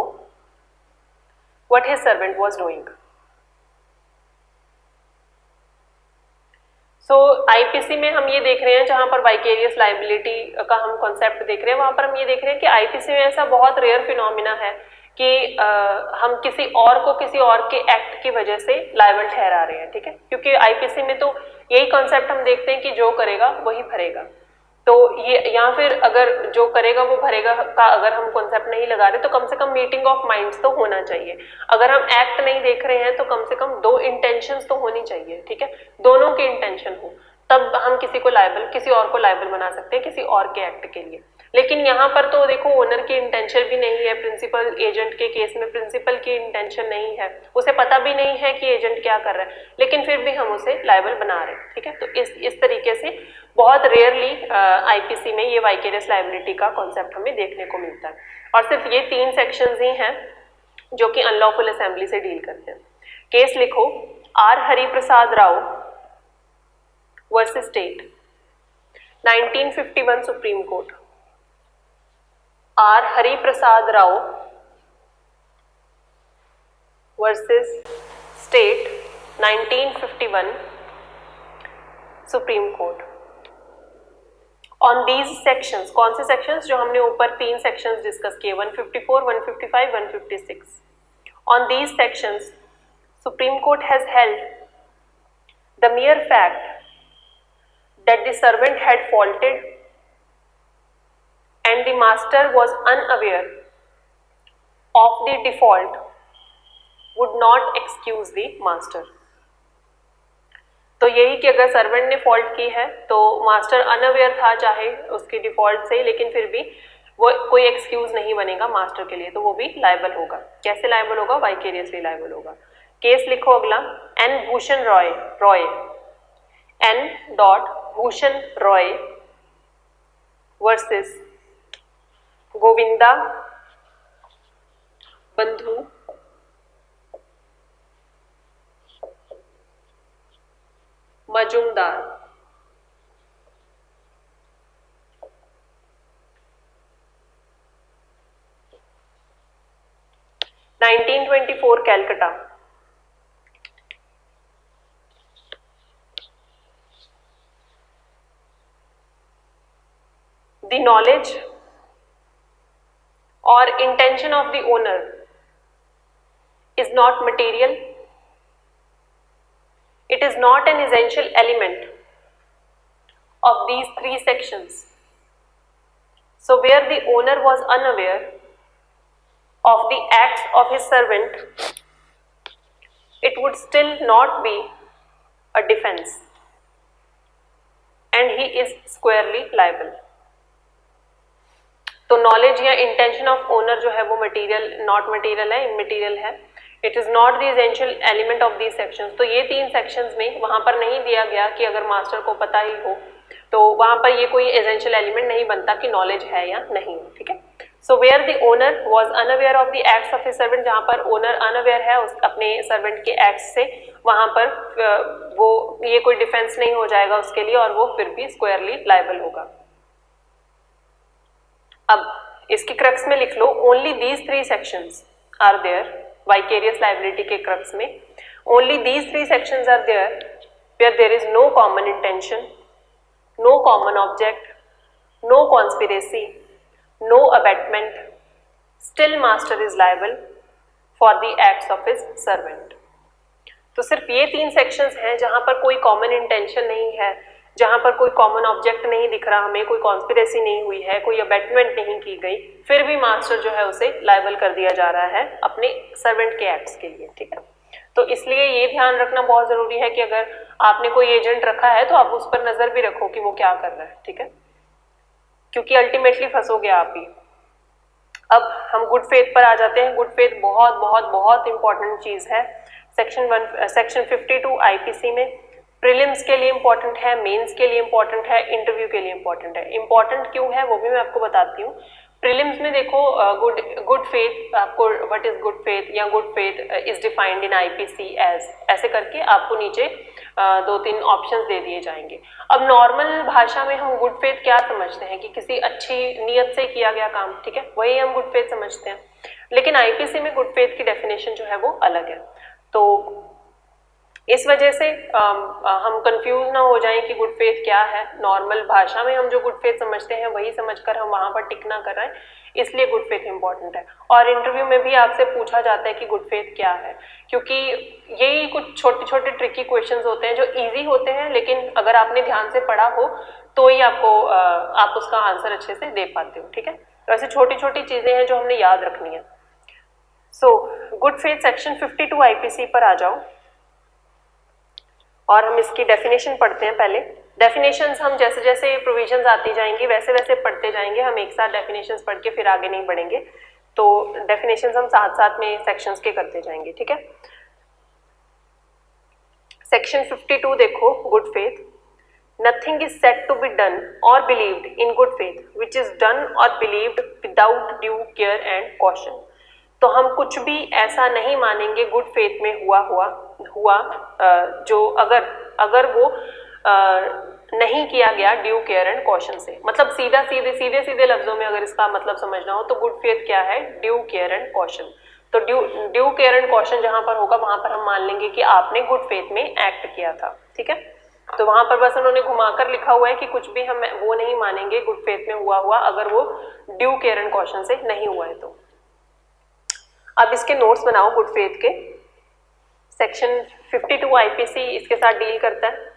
what his servant was doing. So IPC में हम ये देख रहे हैं, जहां पर vicarious liability का हम कॉन्सेप्ट देख रहे हैं, वहां पर हम ये देख रहे हैं कि आईपीसी में ऐसा बहुत रेयर फिनोमिना है कि हम किसी और को किसी और के एक्ट की वजह से लायबल ठहरा रहे हैं, ठीक है, क्योंकि आईपीसी में तो यही कॉन्सेप्ट हम देखते हैं कि जो करेगा वही भरेगा, तो ये या फिर अगर जो करेगा वो भरेगा का अगर हम कॉन्सेप्ट नहीं लगा रहे तो कम से कम मीटिंग ऑफ माइंड्स तो होना चाहिए, अगर हम एक्ट नहीं देख रहे हैं तो कम से कम दो इंटेंशंस तो होनी चाहिए, ठीक है, दोनों की इंटेंशन हो, तब हम किसी और को लायबल बना सकते हैं किसी और के एक्ट के लिए। लेकिन यहाँ पर तो देखो ओनर की इंटेंशन भी नहीं है, प्रिंसिपल एजेंट के केस में प्रिंसिपल की इंटेंशन नहीं है, उसे पता भी नहीं है कि एजेंट क्या कर रहा है, लेकिन फिर भी हम उसे लायबल बना रहे हैं, ठीक है, तो इस तरीके से बहुत रेयरली आईपीसी में ये वाइकेरियस लायबिलिटी का कॉन्सेप्ट हमें देखने को मिलता है, और सिर्फ ये 3 सेक्शंस ही हैं जो कि अनलॉफुल असेंबली से डील करते हैं। केस लिखो, R Hariprasad Rao versus state, 1951 supreme court. R Hariprasad Rao versus state, 1951 supreme court. On these sections, कौन से सेक्शंस? जो हमने ऊपर 3 सेक्शंस डिस्कस किए, 154, 155, 156। On these sections supreme court has held the mere fact that the servant had faulted and the master was unaware of the default would not excuse the master। तो यही कि अगर servant ने fault की है तो master unaware था चाहे उसकी डिफॉल्ट से, लेकिन फिर भी वो कोई एक्सक्यूज नहीं बनेगा मास्टर के लिए, तो वो भी लायबल होगा। कैसे लायबल होगा? वाइकेरियसली लायबल होगा। केस लिखो अगला, N Bhushan Roy N dot Bhushan Roy versus Govinda Bandhu Majumdar. Nineteen 1924 Calcutta. The knowledge or intention of the owner is not material. It is not an essential element of these 3 sections. So where the owner was unaware of the acts of his servant, it would still not be a defense and he is squarely liable. तो knowledge या intention of owner जो है वो material not material है, immaterial है। It is not the essential element of these sections. तो ये 3 sections में वहां पर नहीं दिया गया कि अगर मास्टर को पता ही हो तो वहां पर ये कोई एसेंशियल एलिमेंट नहीं बनता कि नॉलेज है या नहीं, ठीक है। So where the owner was unaware of the acts of his servant, जहां पर ओनर अनअवेयर है अपने सर्वेंट के एक्ट्स से, वहां पर वो ये कोई डिफेंस नहीं हो जाएगा उसके लिए और वो फिर भी स्क्वायरली लायबल होगा। अब इसकी क्रक्स में लिख लो, only these 3 sections are there, vicarious liability के क्रक्स में only these 3 sections are there where there is no common intention, no common object, no conspiracy, no abetment, still master is liable for the acts of his servant। तो सिर्फ ये 3 sections हैं जहां पर कोई common intention नहीं है, जहां पर कोई कॉमन ऑब्जेक्ट नहीं दिख रहा हमें, कोई कॉन्स्पिरेसी नहीं हुई है, कोई अबेटमेंट नहीं की गई, फिर भी मास्टर जो है उसे लायबल कर दिया जा रहा है अपने सर्वेंट के एक्ट्स के लिए, ठीक है। तो इसलिए ये ध्यान रखना बहुत जरूरी है कि अगर आपने कोई एजेंट रखा है तो आप उस पर नजर भी रखो कि वो क्या कर रहा है, ठीक है, क्योंकि अल्टीमेटली फंसोगे आप ही। अब हम गुड फेथ पर आ जाते हैं। गुड फेथ बहुत बहुत बहुत इंपॉर्टेंट चीज है। सेक्शन 52 आईपीसी में प्रीलिम्स के लिए इंपॉर्टेंट है, मेंस के लिए इंपॉर्टेंट है, इंटरव्यू के लिए इंपॉर्टेंट है। इंपॉर्टेंट क्यों है वो भी मैं आपको बताती हूँ। प्रीलिम्स में देखो गुड फेथ, आपको व्हाट इज गुड फेथ या good faith is defined in IPC as, ऐसे करके आपको नीचे 2-3 ऑप्शंस दे दिए जाएंगे। अब नॉर्मल भाषा में हम गुड फेथ क्या समझते हैं कि किसी अच्छी नीयत से किया गया काम, ठीक है, वही हम गुड फेथ समझते हैं। लेकिन आईपीसी में गुड फेथ की डेफिनेशन जो है वो अलग है। तो इस वजह से हम कंफ्यूज ना हो जाएं कि गुड फेथ क्या है। नॉर्मल भाषा में हम जो गुड फेथ समझते हैं वही समझकर हम वहां पर टिक ना कर रहे हैं, इसलिए गुड फेथ इंपॉर्टेंट है। और इंटरव्यू में भी आपसे पूछा जाता है कि गुड फेथ क्या है, क्योंकि यही कुछ छोटे छोटे ट्रिकी क्वेश्चंस होते हैं जो इजी होते हैं, लेकिन अगर आपने ध्यान से पढ़ा हो तो ही आप उसका आंसर अच्छे से दे पाते हो, ठीक है। तो ऐसी छोटी छोटी चीजें हैं जो हमने याद रखनी है। So good faith section 52 IPC पर आ जाओ और हम इसकी डेफिनेशन पढ़ते हैं। पहले डेफिनेशंस हम जैसे जैसे प्रोविजंस आती जाएंगी वैसे वैसे पढ़ते जाएंगे, हम एक साथ डेफिनेशंस पढ़ के फिर आगे नहीं बढ़ेंगे। तो डेफिनेशंस हम साथ साथ में सेक्शंस के करते जाएंगे, ठीक है। सेक्शन 52 देखो, good faith, nothing is said to be done or believed in good faith which is done or believed without due care and caution. तो हम कुछ भी ऐसा नहीं मानेंगे गुड फेथ में हुआ जो अगर वो नहीं किया गया ड्यू केयर एंड कॉशन से। मतलब सीधे लफ्जों में अगर इसका मतलब समझना हो तो गुड फेथ क्या है, ड्यू केयर एंड कॉशन। तो ड्यू केयर एंड कॉशन जहां पर होगा वहां पर हम मान लेंगे कि आपने गुड फेथ में एक्ट किया था, ठीक है। तो वहां पर बस उन्होंने घुमाकर लिखा हुआ है कि कुछ भी हम वो नहीं मानेंगे गुड फेथ में हुआ अगर वो ड्यू केयर एंड कॉशन से नहीं हुआ है तो। अब इसके नोट्स बनाओ गुड फेथ के। सेक्शन 52 आईपीसी इसके साथ डील करता है।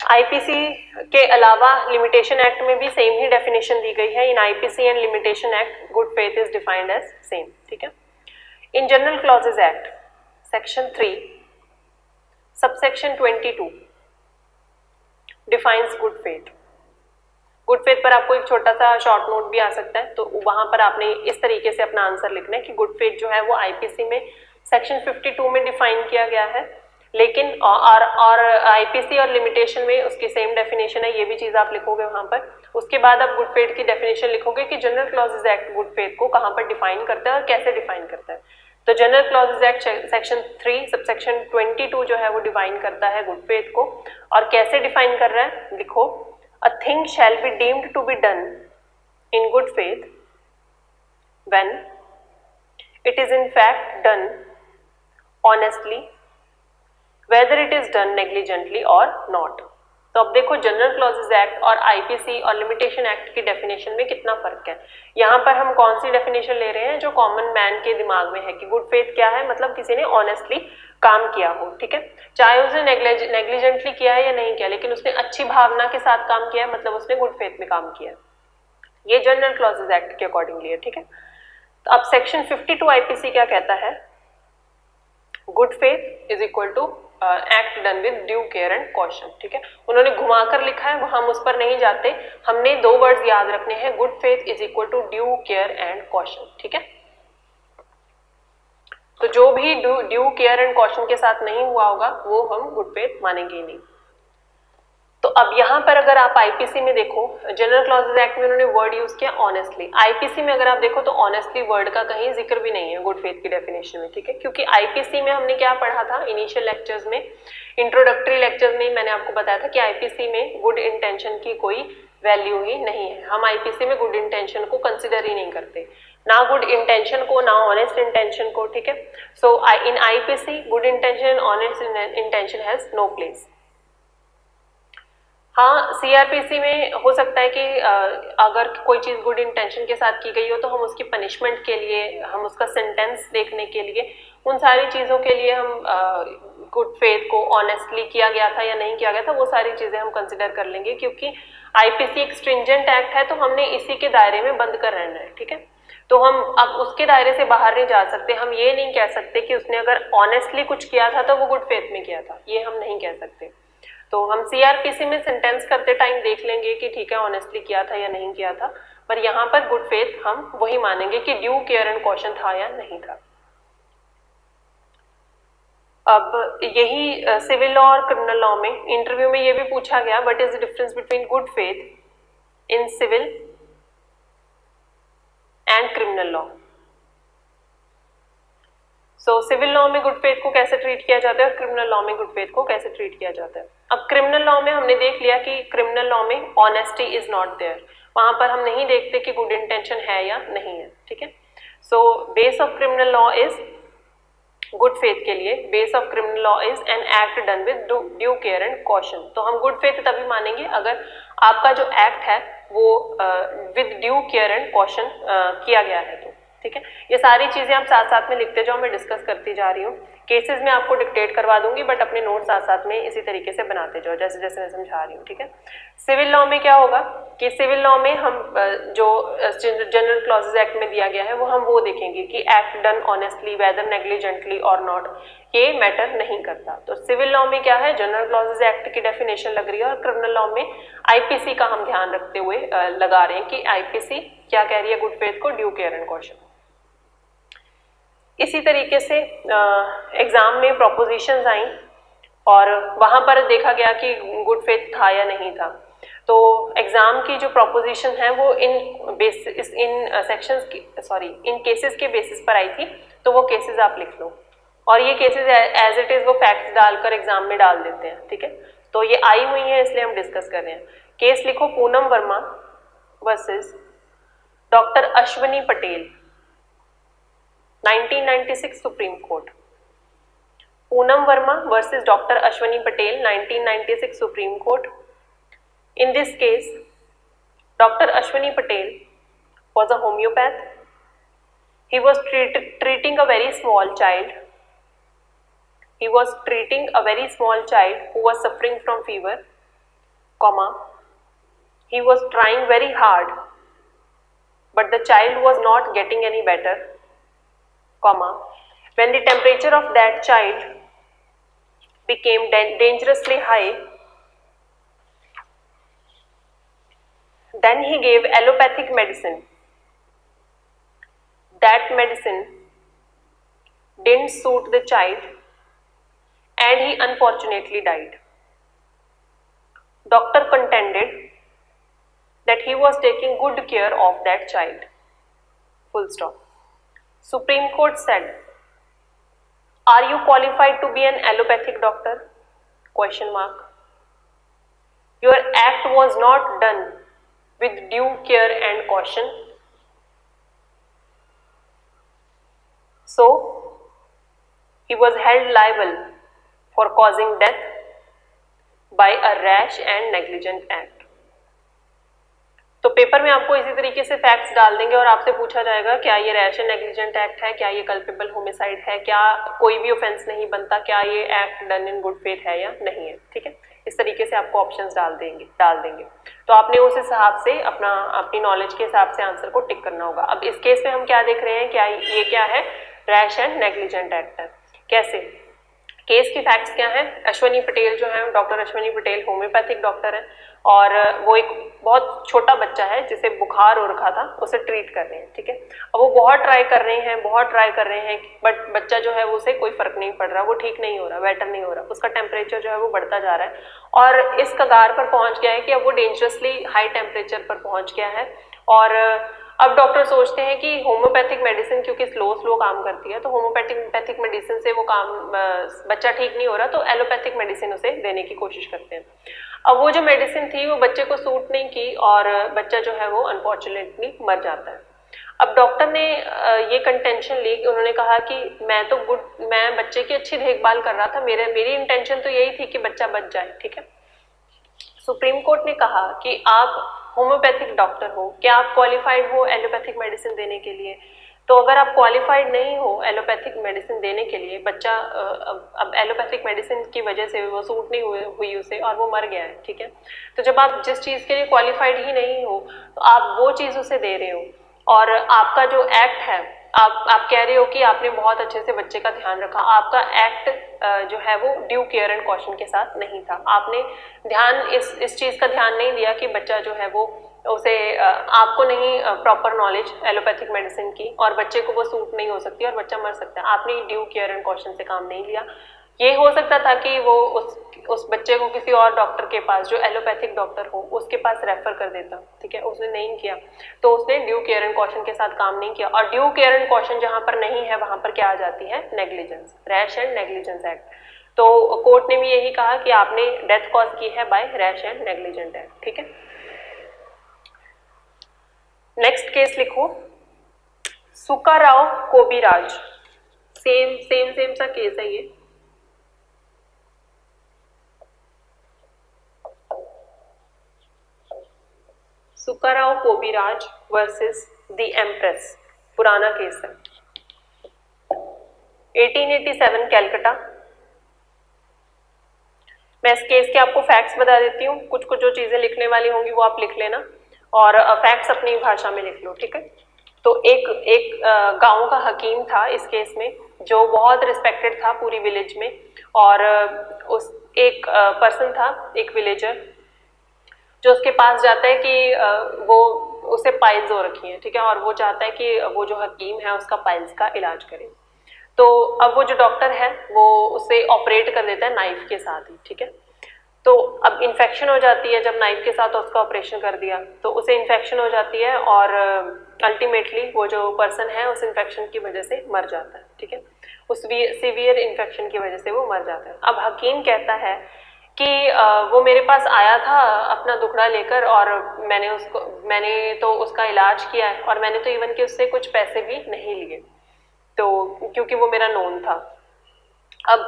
आईपीसी के अलावा लिमिटेशन एक्ट में भी सेम ही डेफिनेशन दी गई है। In IPC and limitation act good faith is defined as same, ठीक है। In general clauses act section 3 subsection 22 defines good faith. Good faith पर आपको एक छोटा सा शॉर्ट नोट भी आ सकता है, तो वहां पर आपने इस तरीके से अपना आंसर लिखना है कि गुड फेथ जो है वो आईपीसी में सेक्शन 52 में डिफाइन किया गया है, लेकिन और आईपीसी और लिमिटेशन में उसकी सेम डेफिनेशन है, ये भी चीज आप लिखोगे वहां पर। उसके बाद आप गुड फेथ की डेफिनेशन लिखोगे कि general clauses act good faith को कहां पर डिफाइन करता है और कैसे डिफाइन करता है। तो general clauses act section 3 subsection 22 जो है वो डिफाइन करता है गुड फेथ को, और कैसे डिफाइन कर रहा है लिखो, a thing shall be deemed to be done in good faith when it is in fact done honestly whether it is done negligently or not। तो अब देखो जनरल क्लॉजेज एक्ट और आईपीसी और लिमिटेशन एक्ट की definition में कितना फर्क है। यहाँ पर हम कौन सी डेफिनेशन ले रहे हैं जो कॉमन मैन के दिमाग में है कि गुड फेथ क्या है, मतलब किसी ने ऑनेस्टली काम किया हो, ठीक है, चाहे उसने नेग्लिजेंटली किया है या नहीं किया, लेकिन उसने अच्छी भावना के साथ काम किया है, मतलब उसने गुड फेथ में काम किया है। ये जनरल क्लॉजेज एक्ट के अकॉर्डिंगली है, ठीक है। तो अब सेक्शन 52 आईपीसी क्या कहता है? Good faith is equal to act done with due care and caution, ठीक है। उन्होंने घुमाकर लिखा है, वो हम उस पर नहीं जाते, हमने दो वर्ड्स याद रखने हैं, good faith is equal to due care and caution, ठीक है। तो जो भी ड्यू केयर एंड कॉशन के साथ नहीं हुआ होगा वो हम गुड फेथ मानेंगे ही नहीं। तो अब यहाँ पर अगर आप आईपीसी में देखो, जनरल क्लॉजेज एक्ट में उन्होंने वर्ड यूज किया ऑनेस्टली, आईपीसी में अगर आप देखो तो ऑनेस्टली वर्ड का कहीं जिक्र भी नहीं है गुड फेथ की डेफिनेशन में, ठीक है। क्योंकि आईपीसी में हमने क्या पढ़ा था इनिशियल लेक्चर्स में, इंट्रोडक्टरी लेक्चर्स में मैंने आपको बताया था कि आईपीसी में गुड इंटेंशन की कोई वैल्यू ही नहीं है। हम आईपीसी में गुड इंटेंशन को कंसिडर ही नहीं करते, ना गुड इंटेंशन को ना ऑनेस्ट इंटेंशन को, ठीक है। So in IPC good intention and honest intention has no place. हाँ, सीआरपीसी में हो सकता है कि अगर कोई चीज़ गुड इंटेंशन के साथ की गई हो तो हम उसकी पनिशमेंट के लिए, हम उसका सेंटेंस देखने के लिए, उन सारी चीज़ों के लिए हम गुड फेथ को ऑनेस्टली किया गया था या नहीं किया गया था वो सारी चीज़ें हम कंसिडर कर लेंगे, क्योंकि आईपीसी एक स्ट्रिंजेंट एक्ट है तो हमने इसी के दायरे में बंद कर रहना है, ठीक है। तो हम अब उसके दायरे से बाहर नहीं जा सकते, हम ये नहीं कह सकते कि उसने अगर ऑनेस्टली कुछ किया था तो वो गुड फेथ में किया था, ये हम नहीं कह सकते। तो हम सीआरपीसी में सेंटेंस करते टाइम देख लेंगे कि ठीक है ऑनेस्टली किया था या नहीं किया था, पर यहाँ पर गुड फेथ हम वही मानेंगे कि ड्यू केयर एंड कॉशन था या नहीं था। अब यही सिविल लॉ और क्रिमिनल लॉ में इंटरव्यू में ये भी पूछा गया, what is the difference between good faith in civil and criminal law. So civil law में गुड फेथ को कैसे ट्रीट किया जाता है और क्रिमिनल लॉ में गुड फेथ को कैसे ट्रीट किया जाता है। अब क्रिमिनल लॉ में हमने देख लिया कि क्रिमिनल लॉ में ऑनेस्टी इज नॉट देयर, वहां पर हम नहीं देखते कि गुड इंटेंशन है या नहीं है, ठीक है। So base of criminal law is good faith के लिए, base of criminal law is an act done with due care and caution. तो हम गुड फेथ तभी मानेंगे अगर आपका जो एक्ट है वो with due care and caution किया गया है तो, ठीक है। ये सारी चीजें आप साथ साथ में लिखते जाओ, मैं डिस्कस करती जा रही हूँ, केसेस में आपको डिक्टेट करवा दूंगी बट अपने नोट साथ साथ में इसी तरीके से बनाते जाओ जैसे जैसे मैं समझा रही हूँ, ठीक है। सिविल लॉ में क्या होगा कि सिविल लॉ में हम जो जनरल क्लॉजेज एक्ट में दिया गया है वो हम वो देखेंगे कि act done honestly whether negligently और नॉट, ये मैटर नहीं करता। तो सिविल लॉ में क्या है, जनरल क्लॉजेज एक्ट की डेफिनेशन लग रही है, और क्रिमिनल लॉ में आईपीसी का हम ध्यान रखते हुए लगा रहे हैं कि आईपीसी क्या कह रही है गुड फेथ को, ड्यू केयर एंड कॉशन। इसी तरीके से एग्जाम में प्रोपोजिशंस आई और वहां पर देखा गया कि गुड फेथ था या नहीं था। तो एग्जाम की जो प्रोपोजिशन है वो इन सेक्शंस की इन केसेस के बेसिस पर आई थी, तो वो केसेस आप लिख लो, और ये केसेस एज इट इज वो फैक्ट्स डालकर एग्जाम में डाल देते हैं, ठीक है। तो ये आई हुई है इसलिए हम डिस्कस कर रहे हैं। केस लिखो, Poonam Verma versus doctor Ashwani Patel, 1996 supreme court. Poonam Verma versus Dr. Ashwani Patel, 1996 Supreme Court. In this case, Dr. Ashwani Patel was a homeopath. He was treating a very small child. He was treating a very small child who was suffering from fever, comma. He was trying very hard, but the child was not getting any better, comma. When the temperature of that child became dangerously high, then he gave allopathic medicine. That medicine didn't suit the child and he unfortunately died. Doctor contended that he was taking good care of that child. Full stop. Supreme Court said, are you qualified to be an allopathic doctor? Question mark. Your act was not done with due care and caution. So, he was held liable for causing death by a rash and negligent act. तो paper में आपको इसी तरीके से facts डाल देंगे और आपसे पूछा जाएगा क्या ये रैश एंड नेग्लिजेंट एक्ट है, क्या ये कल्पेबल होमिसाइड है, क्या कोई भी ऑफेंस नहीं बनता, क्या ये act done in good faith है या नहीं है, ठीक है। इस तरीके से आपको ऑप्शंस डाल देंगे। तो आपने उस हिसाब से अपनी नॉलेज के हिसाब से आंसर को टिक करना होगा। अब इस केस में हम क्या देख रहे हैं, क्या है, रैश एंड नेग्लिजेंट एक्ट है। कैसे, केस की फैक्ट्स क्या है, अश्वनी पटेल जो है, doctor Ashwani Patel homeopathic doctor है और वो एक बहुत छोटा बच्चा है जिसे बुखार हो रखा था, उसे ट्रीट कर रहे हैं, ठीक है। अब वो बहुत ट्राई कर रहे हैं बट बच्चा जो है वो उसे कोई फर्क नहीं पड़ रहा, वो ठीक नहीं हो रहा, बेटर नहीं हो रहा, उसका टेम्परेचर जो है वो बढ़ता जा रहा है और इस कगार पर पहुंच गया है कि अब वो डेंजरसली हाई टेम्परेचर पर पहुंच गया है। और अब डॉक्टर सोचते हैं कि होम्योपैथिक मेडिसिन क्योंकि स्लो काम करती है, तो होम्योपैथिक मेडिसिन से वो बच्चा ठीक नहीं हो रहा, तो एलोपैथिक मेडिसिन उसे देने की कोशिश करते हैं। अब वो जो मेडिसिन थी वो बच्चे को सूट नहीं की और बच्चा जो है वो अनफॉर्चुनेटली मर जाता है। अब डॉक्टर ने ये कंटेंशन ली कि उन्होंने कहा कि मैं बच्चे की अच्छी देखभाल कर रहा था, मेरी इंटेंशन तो यही थी कि बच्चा बच जाए, ठीक है। सुप्रीम कोर्ट ने कहा कि आप होम्योपैथिक डॉक्टर हो, क्या आप क्वालिफाइड हो एलोपैथिक मेडिसिन देने के लिए? तो अगर आप क्वालिफाइड नहीं हो एलोपैथिक मेडिसिन देने के लिए, बच्चा अब एलोपैथिक मेडिसिन की वजह से वो सूट नहीं हुई उसे और वो मर गया है, ठीक है। तो जब आप जिस चीज़ के लिए क्वालिफाइड ही नहीं हो तो आप वो चीज़ उसे दे रहे हो और आपका जो एक्ट है, आप कह रहे हो कि आपने बहुत अच्छे से बच्चे का ध्यान रखा, आपका एक्ट जो है वो ड्यू केयर एंड कॉशन के साथ नहीं था। आपने इस चीज़ का ध्यान नहीं दिया कि बच्चा जो है वो उसे आपको नहीं प्रॉपर नॉलेज एलोपैथिक मेडिसिन की और बच्चे को वो सूट नहीं हो सकती और बच्चा मर सकता है। आपने ड्यू केयर एंड कॉशन से काम नहीं लिया। ये हो सकता था कि वो उस बच्चे को किसी और डॉक्टर के पास जो एलोपैथिक डॉक्टर हो उसके पास रेफर कर देता, ठीक है, उसने नहीं किया, तो उसने ड्यू केयर एंड कॉशन के साथ काम नहीं किया। और ड्यू केयर एंड कॉशन जहां पर नहीं है वहां पर क्या आ जाती है, negligence, rash and negligence act. तो कोर्ट ने भी यही कहा कि आपने डेथ कॉज की है by rash and negligent act, ठीक है। नेक्स्ट केस लिखो, सुकाराव कोबिराज, सेम सा केस है ये। सुकाराव कोबिराज वर्सेस द एम्प्रेस, पुराना केस है, 1887 कैलकाटा। मैं इस केस के आपको फैक्ट्स बता देती हूँ, कुछ जो चीजें लिखने वाली होंगी वो आप लिख लेना और फैक्ट्स अपनी भाषा में लिख लो, ठीक है। तो एक गांव का हकीम था इस केस में जो बहुत रिस्पेक्टेड था पूरी विलेज में और उस एक पर्सन था, एक विलेजर, जो उसके पास जाता है कि वो उसे पाइल्स हो रखी हैं, ठीक है, और वो चाहता है कि वो जो हकीम है उसका पाइल्स का इलाज करे। तो अब वो जो डॉक्टर है वो उसे ऑपरेट कर देता है नाइफ के साथ ही, ठीक है। तो अब इन्फेक्शन हो जाती है, जब नाइफ के साथ उसका ऑपरेशन कर दिया तो उसे इन्फेक्शन हो जाती है और अल्टीमेटली वो जो पर्सन है उस इन्फेक्शन की वजह से मर जाता है, ठीक है, उस सीवियर इन्फेक्शन की वजह से वो मर जाता है। अब हकीम कहता है कि वो मेरे पास आया था अपना दुखड़ा लेकर और मैंने तो उसका इलाज किया है और मैंने तो इवन कि उससे कुछ पैसे भी नहीं लिए, तो क्योंकि वो मेरा नोन था। अब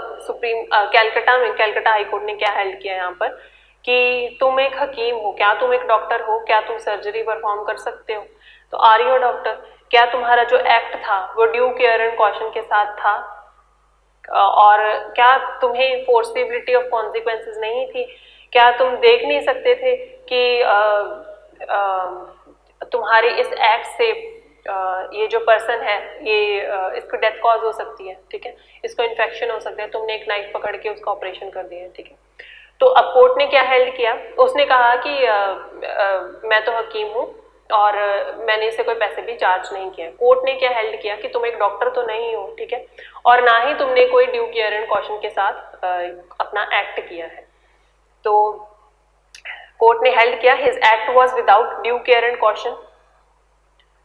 कैलकाटा हाई कोर्ट ने क्या हेल्ड किया यहाँ पर कि तुम एक हकीम हो, क्या तुम एक डॉक्टर हो, क्या तुम सर्जरी परफॉर्म कर सकते हो? तो आर यू डॉक्टर, क्या तुम्हारा जो एक्ट था वो ड्यू केयर एंड कॉशन के साथ था और क्या तुम्हें फोर्सिबिलिटी ऑफ कॉन्सिक्वेंसेस नहीं थी? क्या तुम देख नहीं सकते थे कि तुम्हारे इस एक्ट से ये जो पर्सन है ये इसको डेथ कॉज हो सकती है, ठीक है, इसको इन्फेक्शन हो सकता है, तुमने एक नाइफ पकड़ के उसका ऑपरेशन कर दिया है, ठीक है। तो अब कोर्ट ने क्या हेल्ड किया, उसने कहा कि मैं तो हकीम हूँ और मैंने इसे कोई पैसे भी चार्ज नहीं किया। कोर्ट ने क्या हेल्ड किया कि तुम एक डॉक्टर तो नहीं हो, ठीक है, और ना ही तुमने कोई ड्यू केयर एंड कॉशन के साथ अपना एक्ट किया है। तो कोर्ट ने हेल्ड किया his act was without due care and caution,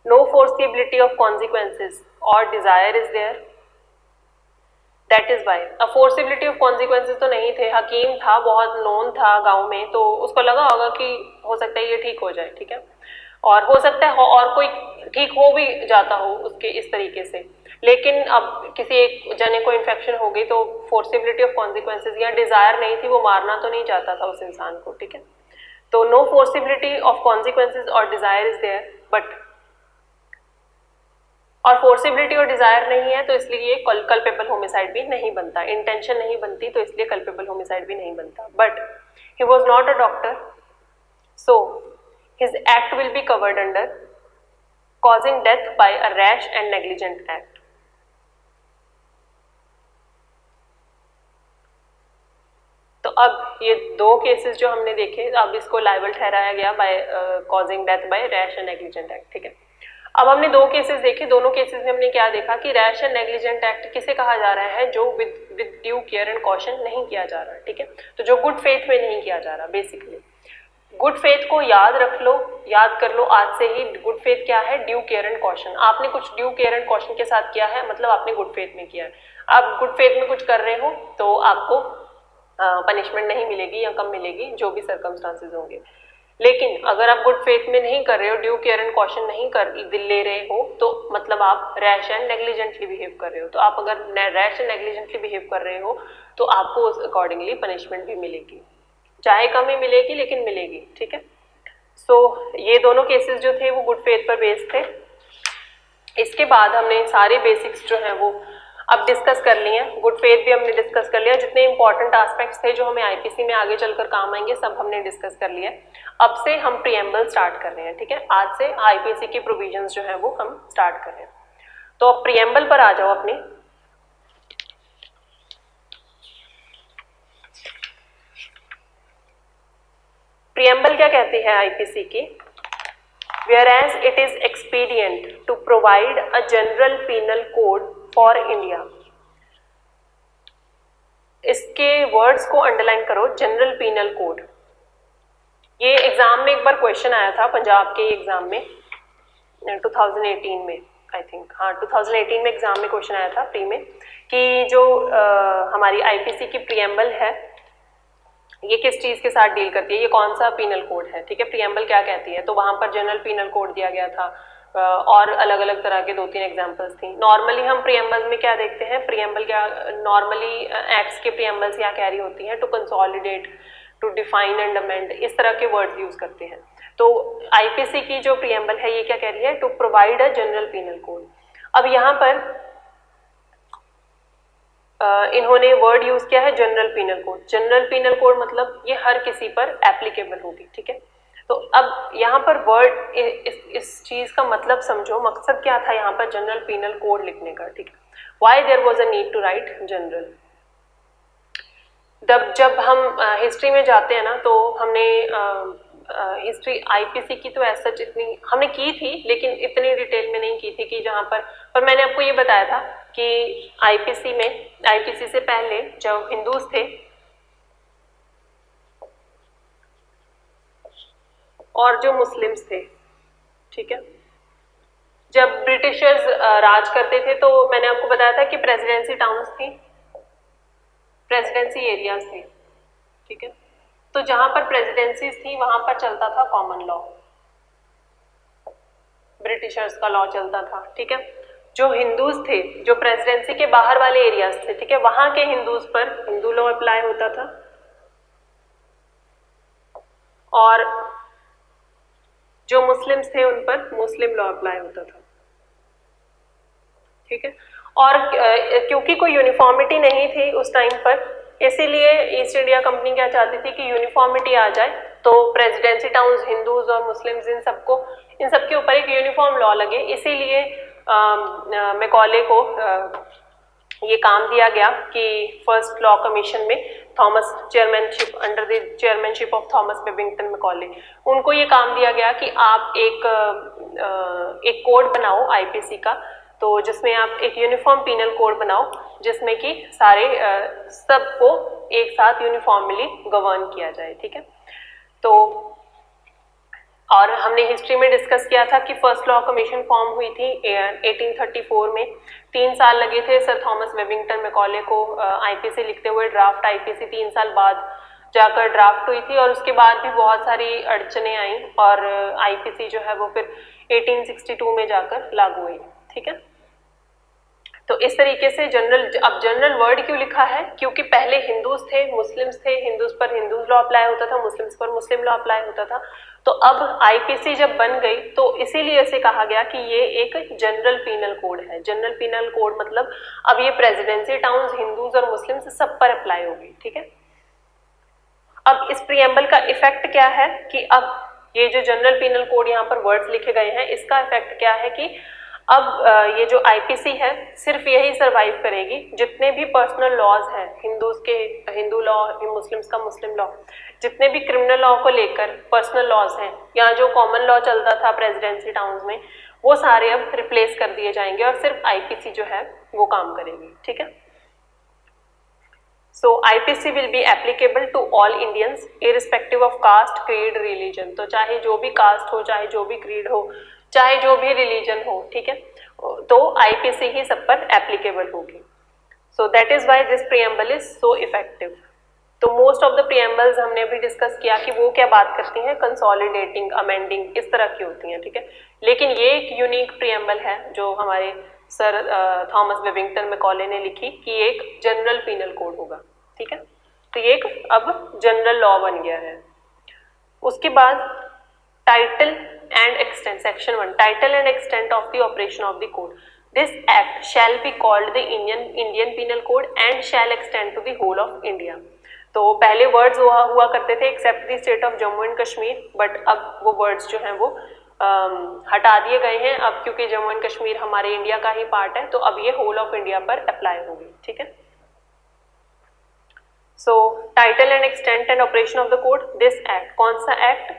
no foreseeability of consequences or desire is there, that is why। अब foreseeability of consequences तो नहीं थे, हकीम था, बहुत नोन था गांव में, तो उसको लगा होगा कि हो सकता है ये ठीक हो जाए, ठीक है, और हो सकता है और कोई ठीक हो भी जाता हो उसके इस तरीके से। लेकिन अब किसी एक जने को इन्फेक्शन हो गई तो फोर्सिबिलिटी ऑफ कॉन्सिक्वेंसेज या डिजायर नहीं थी, वो मारना तो नहीं चाहता था उस इंसान को, ठीक है। तो नो फोर्सिबिलिटी ऑफ कॉन्सिक्वेंसेज और डिजायर इज देयर, बट और फोर्सिबिलिटी और डिजायर नहीं है तो इसलिए ये कल्पेबल होमिसाइड भी नहीं बनता, इंटेंशन नहीं बनती तो इसलिए कल्पेबल होमिसाइड भी नहीं बनता। But He was not a doctor, so his act will be covered under causing death by a rash and negligent act. तो अब ये दो केसेस जो हमने देखे, अब इसको लायबल ठहराया गया by causing death by rash and negligent act, ठीक है। अब हमने दो केसेस देखे, दोनों केसेस में हमने क्या देखा कि रैश एंड नेग्लिजेंट एक्ट किसे कहा जा रहा है, जो with due care and caution नहीं किया जा रहा, ठीक है। तो जो गुड फेथ में नहीं किया जा रहा, बेसिकली गुड फेथ को याद रख लो, याद कर लो आज से ही। गुड फेथ क्या है? Due care and caution. आपने कुछ ड्यू केयर एंड कॉशन के साथ किया है, मतलब आपने गुड फेथ में किया है। आप गुड फेथ में कुछ कर रहे हो तो आपको पनिशमेंट नहीं मिलेगी या कम मिलेगी, जो भी सर्कमस्टांसेस होंगे। लेकिन अगर आप गुड फेथ में नहीं कर रहे हो, ड्यू केयर एंड कॉशन नहीं ले रहे हो, तो मतलब आप रैश एंड नेग्लिजेंटली बिहेव कर रहे हो। तो आप अगर रैश एंड नेग्लिजेंटली बिहेव कर रहे हो तो आपको उस अकॉर्डिंगली पनिशमेंट भी मिलेगी, चाहे कम ही मिलेगी लेकिन मिलेगी, ठीक है। सो ये दोनों केसेस जो थे वो गुड फेथ पर बेस्ड थे। इसके बाद हमने सारे बेसिक्स जो हैं वो अब डिस्कस कर लिए हैं। गुड फेथ भी हमने डिस्कस कर लिया, जितने इंपॉर्टेंट एस्पेक्ट्स थे जो हमें आईपीसी में आगे चलकर काम आएंगे सब हमने डिस्कस कर लिया। अब से हम प्रीएम्बल स्टार्ट कर रहे हैं, ठीक है। आज से आईपीसी की प्रोविजंस जो है वो हम स्टार्ट कर रहे हैं। तो अब प्रीएम्बल पर आ जाओ अपनी। प्रीएम्बल क्या कहती है आईपीसी की? Whereas it is expedient to provide a general penal code for India. इसके वर्ड्स को अंडरलाइन करो, जनरल पीनल कोड। ये एग्जाम में एक बार क्वेश्चन आया था, पंजाब के एग्जाम में 2018 में, आई थिंक, हाँ 2018 में एग्जाम में क्वेश्चन आया था प्री में, कि जो हमारी आईपीसी की प्रीएम्बल है ये किस चीज के साथ डील करती है, ये कौन सा पीनल कोड है, ठीक है। प्रीएम्बल क्या कहती है, तो वहां पर जनरल पीनल कोड दिया गया था और अलग अलग तरह के 2-3 एग्जांपल्स थी। नॉर्मली हम प्रीएम्बल में क्या देखते हैं, प्रीएम्बल क्या नॉर्मली एक्ट्स के प्रीएम्बल्स क्या कैरी होती हैं, to consolidate, to define and amend, इस तरह के वर्ड्स यूज करते हैं। तो आईपीसी की जो प्रीएम्बल है ये क्या कह रही है, to provide a general penal code. अब यहाँ पर इन्होंने वर्ड यूज किया है general penal code. General penal code मतलब ये हर किसी पर एप्लीकेबल होगी, ठीक है। तो अब यहाँ पर वर्ड इस चीज का मतलब समझो, मकसद क्या था यहाँ पर जनरल पीनल कोड लिखने का, ठीक है। Why there was a need to write general. जब हम हिस्ट्री में जाते हैं ना, तो हमने हिस्ट्री आईपीसी की तो ऐसा इतनी हमने की थी, लेकिन इतनी डिटेल में नहीं की थी कि जहाँ पर मैंने आपको ये बताया था कि आईपीसी से पहले जब हिंदूज थे और जो मुस्लिम्स थे, ठीक है, जब ब्रिटिशर्स राज करते थे तो मैंने आपको बताया था कि प्रेसिडेंसी टाउन्स थी, प्रेसिडेंसी एरियाज थे, ठीक है। तो जहां पर प्रेसिडेंसीज थी वहां पर चलता था कॉमन लॉ, ब्रिटिशर्स का लॉ चलता था, ठीक है। जो हिंदूज थे, जो प्रेसिडेंसी के बाहर वाले एरियाज थे, ठीक है, वहां के हिंदूज पर हिंदू लॉ अप्लाई होता था और जो मुस्लिम्स थे उन पर मुस्लिम लॉ अप्लाई होता था, ठीक है। और क्योंकि कोई यूनिफॉर्मिटी नहीं थी उस टाइम पर, इसीलिए ईस्ट इंडिया कंपनी क्या चाहती थी कि यूनिफॉर्मिटी आ जाए, तो प्रेसिडेंसी टाउन्स हिंदूज और मुस्लिम्स इन सब के ऊपर एक यूनिफॉर्म लॉ लगे। इसीलिए मैकॉले को ये काम दिया गया कि फर्स्ट लॉ कमीशन में Thomas chairmanship under the chairmanship of Thomas Babington Macaulay, उनको ये काम दिया गया कि आप एक कोड बनाओ आईपीसी का, तो जिसमें आप एक यूनिफॉर्म पीनल कोड बनाओ जिसमें कि सारे सबको एक साथ यूनिफॉर्मली गवर्न किया जाए, ठीक है। तो और हमने हिस्ट्री में डिस्कस किया था कि फर्स्ट लॉ कमीशन फॉर्म हुई थी 1834 में। 3 साल लगे थे सर थॉमस बेबिंगटन मैकॉले को आईपीसी लिखते हुए। ड्राफ्ट आईपीसी 3 साल बाद जाकर ड्राफ्ट हुई थी और उसके बाद भी बहुत सारी अड़चने आई और आईपीसी जो है वो फिर 1862 में जाकर लागू हुई, ठीक है। तो इस तरीके से अब जनरल वर्ड क्यों लिखा है, क्योंकि पहले हिंदूज थे, मुस्लिम्स थे, हिंदूज पर हिंदूज लॉ अप्लाई होता था, मुस्लिम्स पर मुस्लिम लॉ अप्लाई होता था। तो अब आईपीसी जब बन गई तो इसीलिए इसे कहा गया कि ये एक जनरल पीनल कोड है। जनरल पीनल कोड मतलब अब ये प्रेसिडेंसी टाउन्स हिंदूज और मुस्लिम्स सब पर अप्लाई होगी, ठीक है। अब इस प्रीएम्बल का इफेक्ट क्या है कि अब ये जो जनरल पीनल कोड यहाँ पर वर्ड्स लिखे गए हैं, इसका इफेक्ट क्या है कि अब ये जो आईपीसी है सिर्फ यही सरवाइव करेगी, जितने भी पर्सनल लॉज हैं, हिंदूज के हिंदू लॉ, मुस्लिम्स का मुस्लिम लॉ, जितने भी क्रिमिनल लॉ को लेकर पर्सनल लॉज हैं या जो कॉमन लॉ चलता था प्रेसिडेंसी टाउन्स में, वो सारे अब रिप्लेस कर दिए जाएंगे और सिर्फ आईपीसी जो है वो काम करेगी। ठीक है, so IPC will be applicable to all Indians irrespective of caste, creed, religion. तो चाहे जो भी कास्ट हो, चाहे जो भी क्रीड हो, चाहे जो भी रिलीजन हो, ठीक है, तो आईपीसी ही सब पर एप्लीकेबल होगी। So that is why this preamble is so effective. तो मोस्ट ऑफ द प्रीएम्बल्स हमने अभी डिस्कस किया कि वो क्या बात करती हैं, कंसोलिडेटिंग, अमेंडिंग, इस तरह की होती हैं। ठीक है, लेकिन ये एक यूनिक प्रीएम्बल है जो हमारे सर थॉमस बेबिंगटन मैकॉले ने लिखी कि एक जनरल पीनल कोड होगा। ठीक है, तो ये एक अब जनरल लॉ बन गया है। उसके बाद title and extent, section 1, title and extent of the operation of the code. This act shall be called the Indian Penal Code and shall extend to the whole of India. तो पहले words हुआ करते थे except the state of Jammu and Kashmir, but अब वो words जो हैं वो हटा दिए गए हैं अब, क्योंकि जम्मू एंड कश्मीर हमारे इंडिया का ही पार्ट है, तो अब ये होल ऑफ इंडिया पर अप्लाई होगी। ठीक है, सो title and extent and operation of the code, this act, कौन सा act,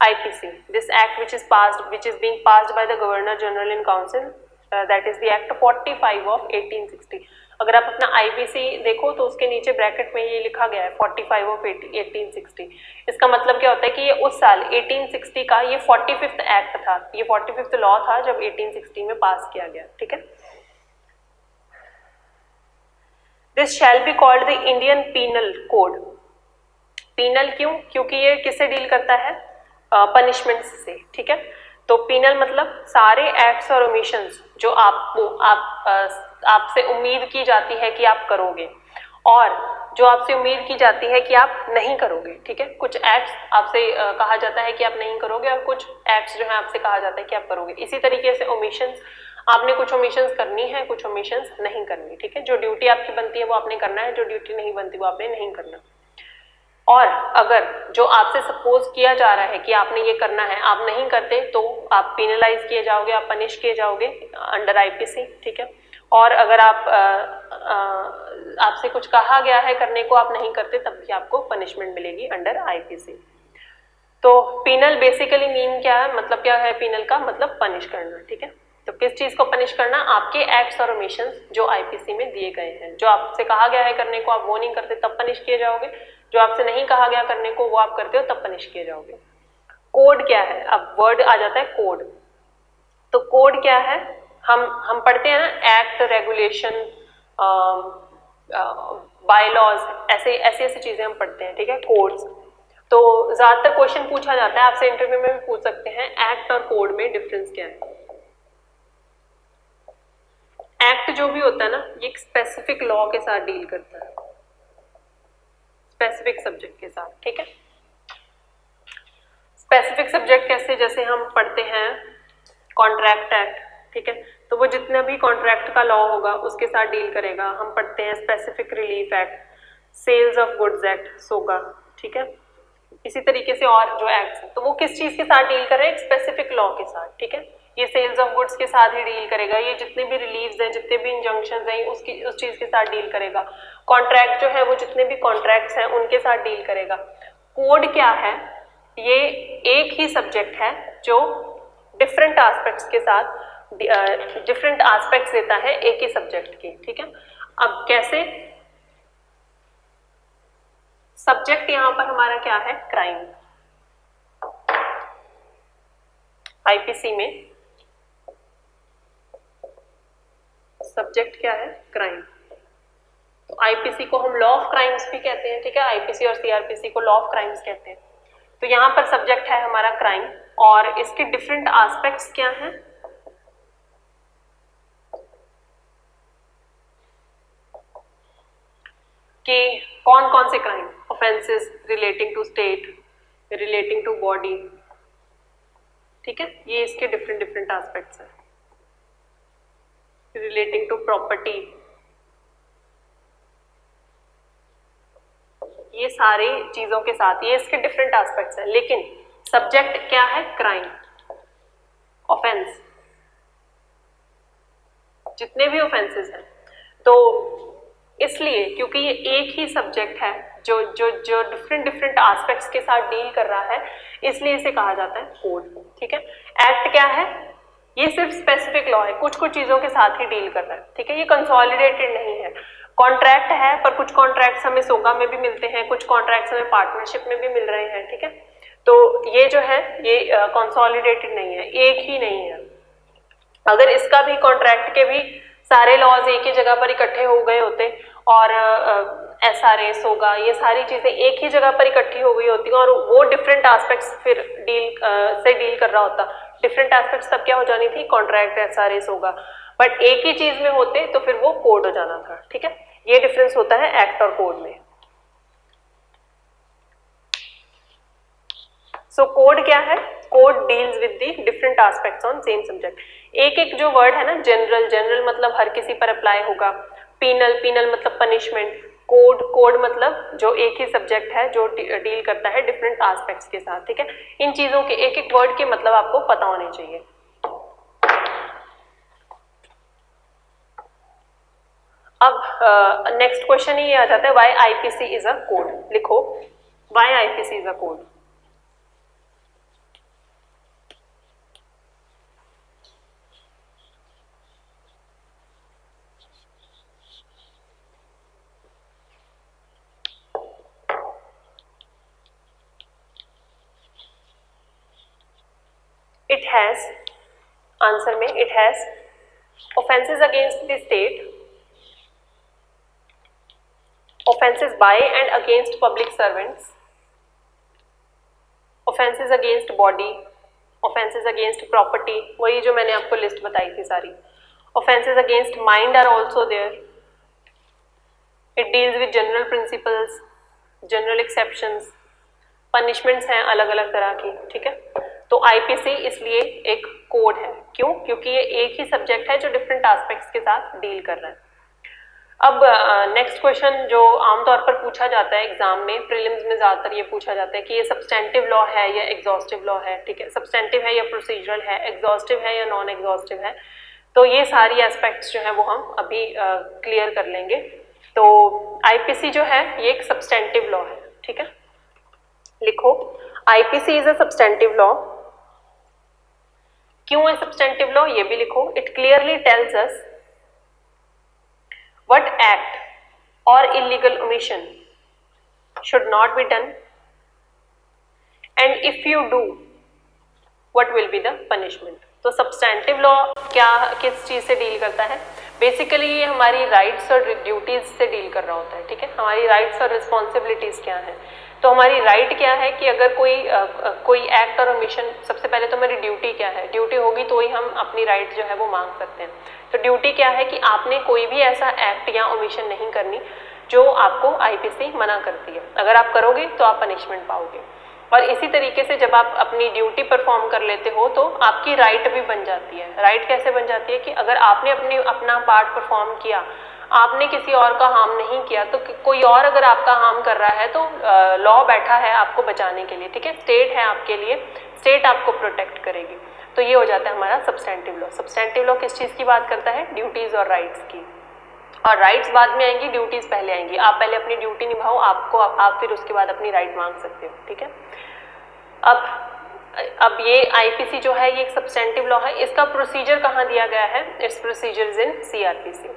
IPC, this act which is being passed by the Governor General in Council, that is the Act 45 of 1860। अगर आप अपना IPC देखो तो उसके नीचे ब्रैकेट में ये लिखा गया है 45 ऑफ 1860। इसका मतलब क्या होता है कि ये उस साल 1860 का ये 45th एक्ट था, ये 45th लॉ था जब 1860 में पास किया गया। ठीक है, this shall be called the Indian Penal Code. Penal क्यों, क्योंकि ये किससे डील करता है, पनिशमेंट से। ठीक है, तो पीनल मतलब सारे एक्ट्स और ओमिशंस जो आपसे उम्मीद की जाती है कि आप करोगे और जो आपसे उम्मीद की जाती है कि आप नहीं करोगे। ठीक है, कुछ एक्ट्स आपसे कहा जाता है कि आप नहीं करोगे और कुछ एक्ट्स जो है आपसे कहा जाता है कि आप करोगे। इसी तरीके से ओमिशंस, आपने कुछ ओमिशंस करनी है, कुछ ओमिशंस नहीं करनी। ठीक है, जो ड्यूटी आपकी बनती है वो आपने करना है, जो ड्यूटी नहीं बनती वो आपने नहीं करना। और अगर जो आपसे सपोज किया जा रहा है कि आपने ये करना है, आप नहीं करते तो आप पेनलाइज किए जाओगे, आप पनिश किए जाओगे अंडर आईपीसी। ठीक है, और अगर आपसे कुछ कहा गया है करने को, आप नहीं करते, तब भी आपको पनिशमेंट मिलेगी अंडर आईपीसी। तो पीनल बेसिकली मीन क्या है, मतलब क्या है पीनल का मतलब पनिश करना। ठीक है, तो किस चीज को पनिश करना, आपके एक्ट्स और ओमिशंस जो आईपीसी में दिए गए हैं। जो आपसे कहा गया है करने को आप वो नहीं करते तब पनिश किए जाओगे, जो आपसे नहीं कहा गया करने को वो आप करते हो तब पनिश किए जाओगे। कोड क्या है, अब वर्ड आ जाता है कोड। तो कोड क्या है, हम पढ़ते हैं ना एक्ट, रेगुलेशन, बायलॉज, ऐसी चीजें हम पढ़ते हैं। ठीक है, कोड्स। तो ज्यादातर क्वेश्चन पूछा जाता है आपसे, इंटरव्यू में भी पूछ सकते हैं एक्ट और कोड में डिफरेंस क्या है। एक्ट जो भी होता है ना, ये एक स्पेसिफिक लॉ के साथ डील करता है, स्पेसिफिक सब्जेक्ट के साथ। ठीक है, स्पेसिफिक सब्जेक्ट कैसे, जैसे हम पढ़ते हैं कॉन्ट्रैक्ट एक्ट। ठीक है, तो वो जितना भी कॉन्ट्रैक्ट का लॉ होगा उसके साथ डील करेगा। हम पढ़ते हैं specific relief act, sales of goods act, सोगा। ठीक है, इसी तरीके से और जो एक्ट है तो वो किस चीज के साथ डील कर रहे हैं, एक स्पेसिफिक लॉ के साथ। ठीक है, ये सेल्स ऑफ गुड्स के साथ ही डील करेगा, ये जितने भी रिलीव्स हैं, जितने भी इंजंक्शंस हैं, उस चीज के साथ डील करेगा। कॉन्ट्रैक्ट जो है वो जितने भी कॉन्ट्रैक्ट्स हैं उनके साथ डील करेगा। कोड क्या है, ये एक ही सब्जेक्ट है जो डिफरेंट एस्पेक्ट्स के साथ डिफरेंट एस्पेक्ट्स देता है एक ही सब्जेक्ट के। ठीक है, अब कैसे, सब्जेक्ट यहां पर हमारा क्या है, क्राइम। आईपीसी में सब्जेक्ट क्या है, क्राइम। तो आईपीसी को हम लॉ ऑफ क्राइम्स भी कहते हैं। ठीक है, आईपीसी और सीआरपीसी को लॉ ऑफ क्राइम्स कहते हैं। तो यहाँ पर सब्जेक्ट है हमारा क्राइम और इसके डिफरेंट एस्पेक्ट्स क्या हैं, कि कौन कौन से crime, offences relating to state, relating to body. ठीक है, ये इसके डिफरेंट एस्पेक्ट्स हैं, रिलेटिंग टू प्रॉपर्टी, ये सारी चीजों के साथ, ये इसके डिफरेंट एस्पेक्ट्स हैं, लेकिन सब्जेक्ट क्या है? क्राइम, ऑफेंस, जितने भी ऑफेंसेस हैं। तो इसलिए क्योंकि ये एक ही सब्जेक्ट है जो जो जो डिफरेंट डिफरेंट एस्पेक्ट्स के साथ डील कर रहा है, इसलिए इसे कहा जाता है कोड। ठीक है, एक्ट क्या है? ये सिर्फ स्पेसिफिक लॉ है, कुछ कुछ चीजों के साथ ही डील कर रहा है। ठीक है, ये कंसोलिडेटेड नहीं है। कॉन्ट्रैक्ट है, पर कुछ कॉन्ट्रैक्ट्स हमें सोगा में भी मिलते हैं, कुछ कॉन्ट्रैक्ट्स हमें पार्टनरशिप में भी मिल रहे हैं। ठीक है, तो ये जो है ये कंसोलिडेटेड नहीं है, एक ही नहीं है। अगर इसका भी कॉन्ट्रैक्ट के भी सारे लॉज एक ही जगह पर इकट्ठे हो गए होते और SRS होगा, ये सारी चीजें एक ही जगह पर इकट्ठी हो गई होती और वो डिफरेंट एस्पेक्ट्स फिर डील कर रहा होता, डिफरेंट एस्पेक्ट्स तब क्या हो जानी थी? कॉन्ट्रैक्ट, SRS होगा। बट एक ही चीज में होते तो फिर वो कोड हो जाना था। ठीक है, ये डिफरेंस होता है एक्ट और कोड में। सो कोड क्या है? Code deals with the different aspects on same subject. एक एक जो वर्ड है ना, जनरल, जनरल मतलब हर किसी पर अप्लाई होगा, पीनल, पीनल मतलब पनिशमेंट, कोड, कोड मतलब जो एक ही सब्जेक्ट है जो डील करता है डिफरेंट एस्पेक्ट्स के साथ। ठीक है, इन चीजों के एक एक वर्ड के मतलब आपको पता होने चाहिए। अब नेक्स्ट क्वेश्चन ही आ जाता है, why IPC is a code. लिखो, why IPC is a code. It has, answer में it has offenses against the state, offenses by and against public servants, offenses against body, offenses against property, वही जो मैंने आपको list बताई थी सारी, offenses against mind are also there, it deals with general principles, general exceptions, punishments हैं अलग अलग तरह की। ठीक है, तो IPC इसलिए एक कोड है। क्यों? क्योंकि ये एक ही सब्जेक्ट है जो डिफरेंट एस्पेक्ट्स के साथ डील कर रहा है। अब नेक्स्ट क्वेश्चन जो आमतौर पर पूछा जाता है एग्जाम में, प्रीलिम्स में ज्यादातर ये पूछा जाता है कि ये सब्सटेंटिव लॉ है या एग्जॉस्टिव लॉ है। ठीक है, सब्सटेंटिव है या प्रोसीजरल है, एग्जॉस्टिव है या नॉन एग्जॉस्टिव है। तो ये सारी एस्पेक्ट्स जो है वो हम अभी क्लियर कर लेंगे। तो IPC जो है ये एक सब्सटेंटिव लॉ है। ठीक है, लिखो, IPC is a substantive law. क्यों है सब्सटेंटिव लॉ ये भी लिखो। It clearly tells us what act or illegal omission should not be done and if you do what will be the punishment। तो सब्सटेंटिव लॉ क्या, किस चीज से डील करता है? बेसिकली ये हमारी राइट्स और ड्यूटीज से डील कर रहा होता है। ठीक है, हमारी राइट्स और रिस्पॉन्सिबिलिटीज क्या है। तो हमारी राइट क्या है कि अगर कोई एक्ट और ओमिशन, सबसे पहले तो मेरी ड्यूटी क्या है, ड्यूटी होगी तो ही हम अपनी राइट जो है वो मांग सकते हैं। तो ड्यूटी क्या है कि आपने कोई भी ऐसा एक्ट या ओमिशन नहीं करनी जो आपको IPC मना करती है। अगर आप करोगे तो आप पनिशमेंट पाओगे। और इसी तरीके से जब आप अपनी ड्यूटी परफॉर्म कर लेते हो तो आपकी राइट भी बन जाती है। राइट कैसे बन जाती है कि अगर आपने अपना पार्ट परफॉर्म किया, आपने किसी और का हार्म नहीं किया, तो कोई और अगर आपका हार्म कर रहा है तो लॉ बैठा है आपको बचाने के लिए। ठीक है, स्टेट है आपके लिए, स्टेट आपको प्रोटेक्ट करेगी। तो ये हो जाता है हमारा सब्सटेंटिव लॉ। सब्सटेंटिव लॉ किस चीज़ की बात करता है? ड्यूटीज़ और राइट्स की। और राइट्स बाद में आएंगी, ड्यूटीज़ पहले आएंगी। आप पहले अपनी ड्यूटी निभाओ, आप फिर उसके बाद अपनी राइट मांग सकते हो। ठीक है, अब ये IPC जो है ये एक सब्सटेंटिव लॉ है। इसका प्रोसीजर कहाँ दिया गया है? It's procedure is in CRPC।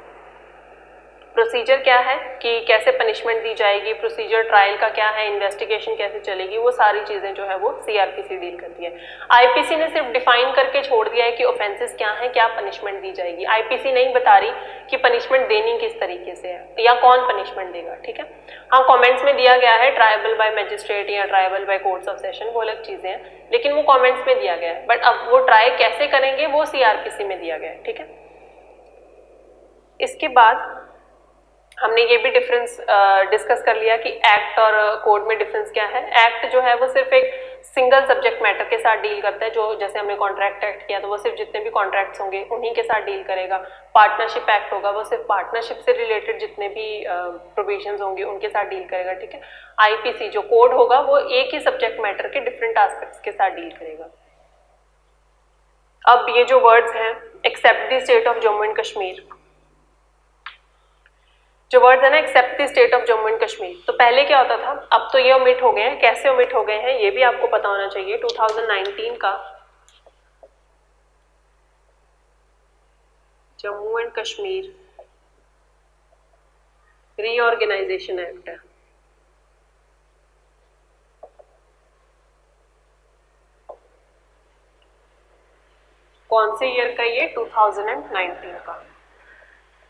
Procedure क्या है कि कैसे पनिशमेंट दी जाएगी, प्रोसीजर ट्रायल का क्या है, इन्वेस्टिगेशन कैसे चलेगी, वो सारी चीज़ें जो है वो CRPC डील करती है। IPC ने सिर्फ डिफाइन करके छोड़ दिया है कि ऑफेंसेस क्या हैं, क्या पनिशमेंट दी जाएगी। IPC नहीं बता रही कि पनिशमेंट देनी किस तरीके से है या कौन पनिशमेंट देगा। ठीक है, हाँ कॉमेंट्स में दिया गया है ट्रायबल बाय मजिस्ट्रेट या triable by courts of session, वो अलग चीज़ें हैं, लेकिन वो कॉमेंट्स में दिया गया है। बट अब वो ट्राई कैसे करेंगे वो CRPC में दिया गया है। ठीक है, इसके बाद हमने ये भी डिफरेंस डिस्कस कर लिया कि एक्ट और कोड में डिफरेंस क्या है। एक्ट जो है वो सिर्फ एक सिंगल सब्जेक्ट मैटर के साथ डील करता है, जो जैसे हमने कॉन्ट्रैक्ट एक्ट किया तो वो सिर्फ जितने भी कॉन्ट्रैक्ट्स होंगे उन्हीं के साथ डील करेगा। पार्टनरशिप एक्ट होगा वो सिर्फ पार्टनरशिप से रिलेटेड जितने भी प्रोविजंस होंगे उनके साथ डील करेगा, ठीक है। आईपीसी जो कोड होगा वो एक ही सब्जेक्ट मैटर के डिफरेंट एस्पेक्ट्स के साथ डील करेगा। अब ये जो वर्ड्स हैं, except the state of Jammu and Kashmir, जो वर्ड्स है ना except the state of Jammu and Kashmir, तो पहले क्या होता था, अब तो ये ओमिट हो गए हैं। कैसे ओमिट हो गए हैं ये भी आपको पता होना चाहिए। 2019 का Jammu and Kashmir reorganisation act है। कौन से ईयर का ये? 2019 का,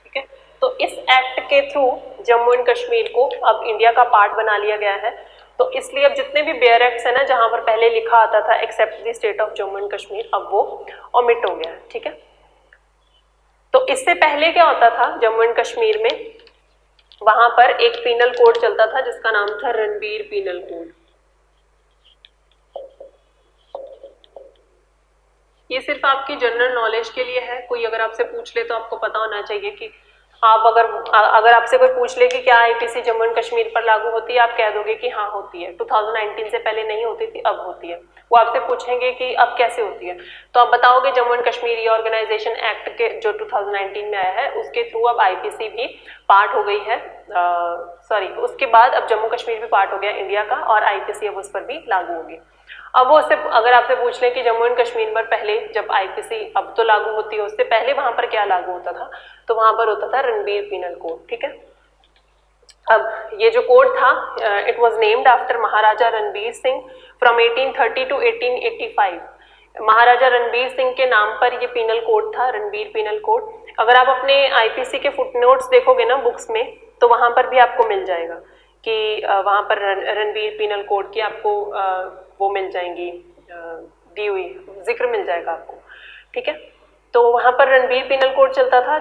ठीक है। तो इस एक्ट के थ्रू जम्मू एंड कश्मीर को अब इंडिया का पार्ट बना लिया गया है। तो इसलिए अब जितने भी बेयर एक्ट्स है ना, जहां पर पहले लिखा आता था except the state of Jammu and Kashmir, अब वो ओमिट हो गया है, ठीक है। तो इससे पहले क्या होता था जम्मू एंड कश्मीर में, वहां पर एक पीनल कोड चलता था जिसका नाम था रणबीर पीनल कोड। ये सिर्फ आपकी जनरल नॉलेज के लिए है। कोई अगर आपसे पूछ ले तो आपको पता होना चाहिए कि आप अगर आपसे कोई पूछ ले कि क्या आईपीसी जम्मू एंड कश्मीर पर लागू होती है, आप कह दोगे कि हाँ होती है। 2019 से पहले नहीं होती थी, अब होती है। वो आपसे पूछेंगे कि अब कैसे होती है, तो आप बताओगे Jammu and Kashmir reorganisation act के जो 2019 में आया है उसके थ्रू अब आईपीसी भी पार्ट हो गई है। उसके बाद अब जम्मू कश्मीर भी पार्ट हो गया इंडिया का, और आईपीसी अब उस पर भी लागू होगी। अब वो उससे अगर आपसे पूछ लें कि जम्मू एंड कश्मीर पर पहले जब आईपीसी अब तो लागू होती है, उससे पहले वहां पर क्या लागू होता था, तो वहां पर होता था रणबीर पीनल कोड, ठीक है। अब ये जो कोड था, it was named after Maharaja Ranbir Singh from 1830 to 1885। Maharaja Ranbir Singh के नाम पर ये पीनल कोड था, रणबीर पीनल कोड। अगर आप अपने आईपीसी के फुटनोट्स देखोगे ना बुक्स में, तो वहां पर भी आपको मिल जाएगा कि वहां पर रणबीर पीनल कोड की आपको वो मिल जाएंगी, दी हुई जिक्र मिल जाएगा आपको, ठीक है। तो वहां पर रणबीर पीनल कोड चलता था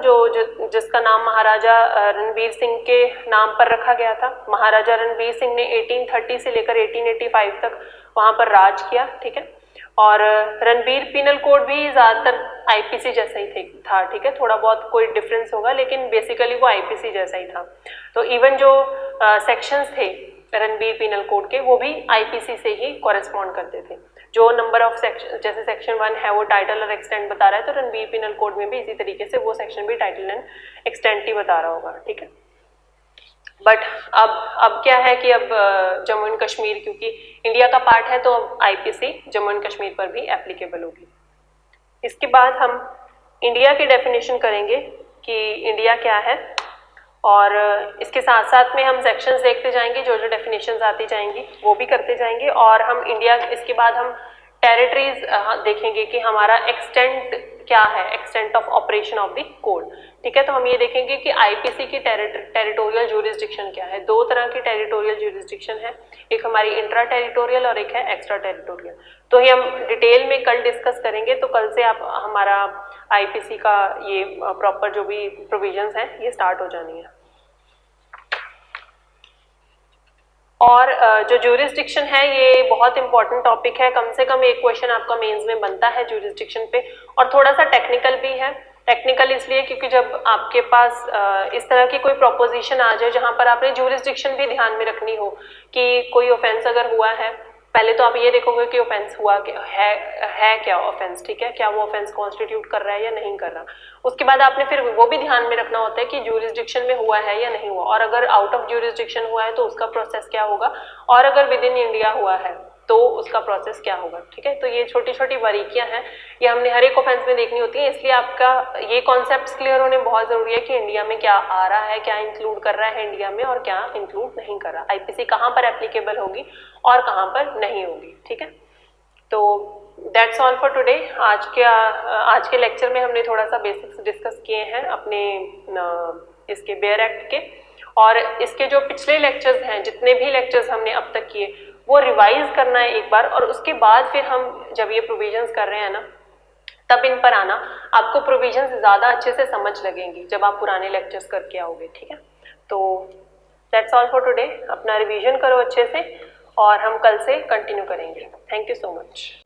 जिसका नाम महाराजा रणबीर सिंह के नाम पर रखा गया था। महाराजा रणबीर सिंह ने 1830 से लेकर 1885 तक वहां पर राज किया, ठीक है। और रणबीर पीनल कोड भी ज्यादातर आईपीसी जैसा ही था, ठीक है। थोड़ा बहुत कोई डिफरेंस होगा लेकिन बेसिकली वो आईपीसी जैसा ही था। तो इवन जो सेक्शंस थे रणबीर पीनल कोड के, वो भी आईपीसी से ही कॉरेस्पॉन्ड करते थे। जो नंबर ऑफ सेक्शन, जैसे सेक्शन 1 है वो टाइटल और एक्सटेंट बता रहा है, तो रणबीर पीनल कोड में भी इसी तरीके से वो सेक्शन भी टाइटल एंड एक्सटेंट ही बता रहा होगा, ठीक है। बट अब क्या है कि अब जम्मू एंड कश्मीर क्योंकि इंडिया का पार्ट है, तो अब आईपीसी जम्मू एंड कश्मीर पर भी एप्लीकेबल होगी। इसके बाद हम इंडिया की डेफिनेशन करेंगे कि इंडिया क्या है, और इसके साथ साथ में हम सेक्शंस देखते जाएंगे, जो जो डेफिनेशंस आती जाएंगी वो भी करते जाएंगे। और हम इंडिया, इसके बाद हम टेरिटरीज देखेंगे कि हमारा एक्सटेंट क्या है, extent of operation of the code, ठीक है। तो हम ये देखेंगे कि आईपीसी की टेरिटोरियल ज्यूरिसडिक्शन क्या है। दो तरह की टेरिटोरियल ज्यूरिसडिक्शन है, एक हमारी इंट्रा टेरिटोरियल और एक है एक्स्ट्रा टेरिटोरियल। तो ये हम डिटेल में कल डिस्कस करेंगे। तो कल से आप हमारा आईपीसी का ये प्रॉपर जो भी प्रोविजंस हैं ये स्टार्ट हो जानी है। और जो ज्यूरिसडिक्शन है ये बहुत इंपॉर्टेंट टॉपिक है, कम से कम एक क्वेश्चन आपका मेंस में बनता है ज्यूरिसडिक्शन पे, और थोड़ा सा टेक्निकल भी है। टेक्निकल इसलिए क्योंकि जब आपके पास इस तरह की कोई प्रोपोजिशन आ जाए जहां पर आपने ज्यूरिसडिक्शन भी ध्यान में रखनी हो कि कोई ऑफेंस अगर हुआ है, पहले तो आप ये देखोगे कि ऑफेंस हुआ है क्या ऑफेंस, ठीक है, क्या वो ऑफेंस कॉन्स्टिट्यूट कर रहा है या नहीं कर रहा। उसके बाद आपने फिर वो भी ध्यान में रखना होता है कि ज्यूरिसडिक्शन में हुआ है या नहीं हुआ, और अगर आउट ऑफ ज्यूरिसडिक्शन हुआ है तो उसका प्रोसेस क्या होगा, और अगर विद इन इंडिया हुआ है तो उसका प्रोसेस क्या होगा, ठीक है। तो ये छोटी छोटी बारीकियां हैं, ये हमने हर एक ऑफेंस में देखनी होती है। इसलिए आपका ये कॉन्सेप्ट्स क्लियर होने बहुत जरूरी है कि इंडिया में क्या आ रहा है, क्या इंक्लूड कर रहा है इंडिया में और क्या इंक्लूड नहीं कर रहा, आईपीसी कहाँ पर एप्लीकेबल होगी और कहाँ पर नहीं होगी, ठीक है। तो दैट्स ऑल फॉर टुडे। आज के लेक्चर में हमने थोड़ा सा बेसिक्स डिस्कस किए हैं अपने इसके बेयर एक्ट के, और इसके जो पिछले लेक्चर्स हैं, जितने भी लेक्चर्स हमने अब तक किए वो रिवाइज करना है एक बार, और उसके बाद फिर हम जब ये प्रोविजंस कर रहे हैं ना, तब इन पर आना। आपको प्रोविजंस ज़्यादा अच्छे से समझ लगेंगी जब आप पुराने लेक्चर्स करके आओगे, ठीक है। तो दैट्स ऑल फॉर टुडे। अपना रिवीजन करो अच्छे से, और हम कल से कंटिन्यू करेंगे। Thank you so much.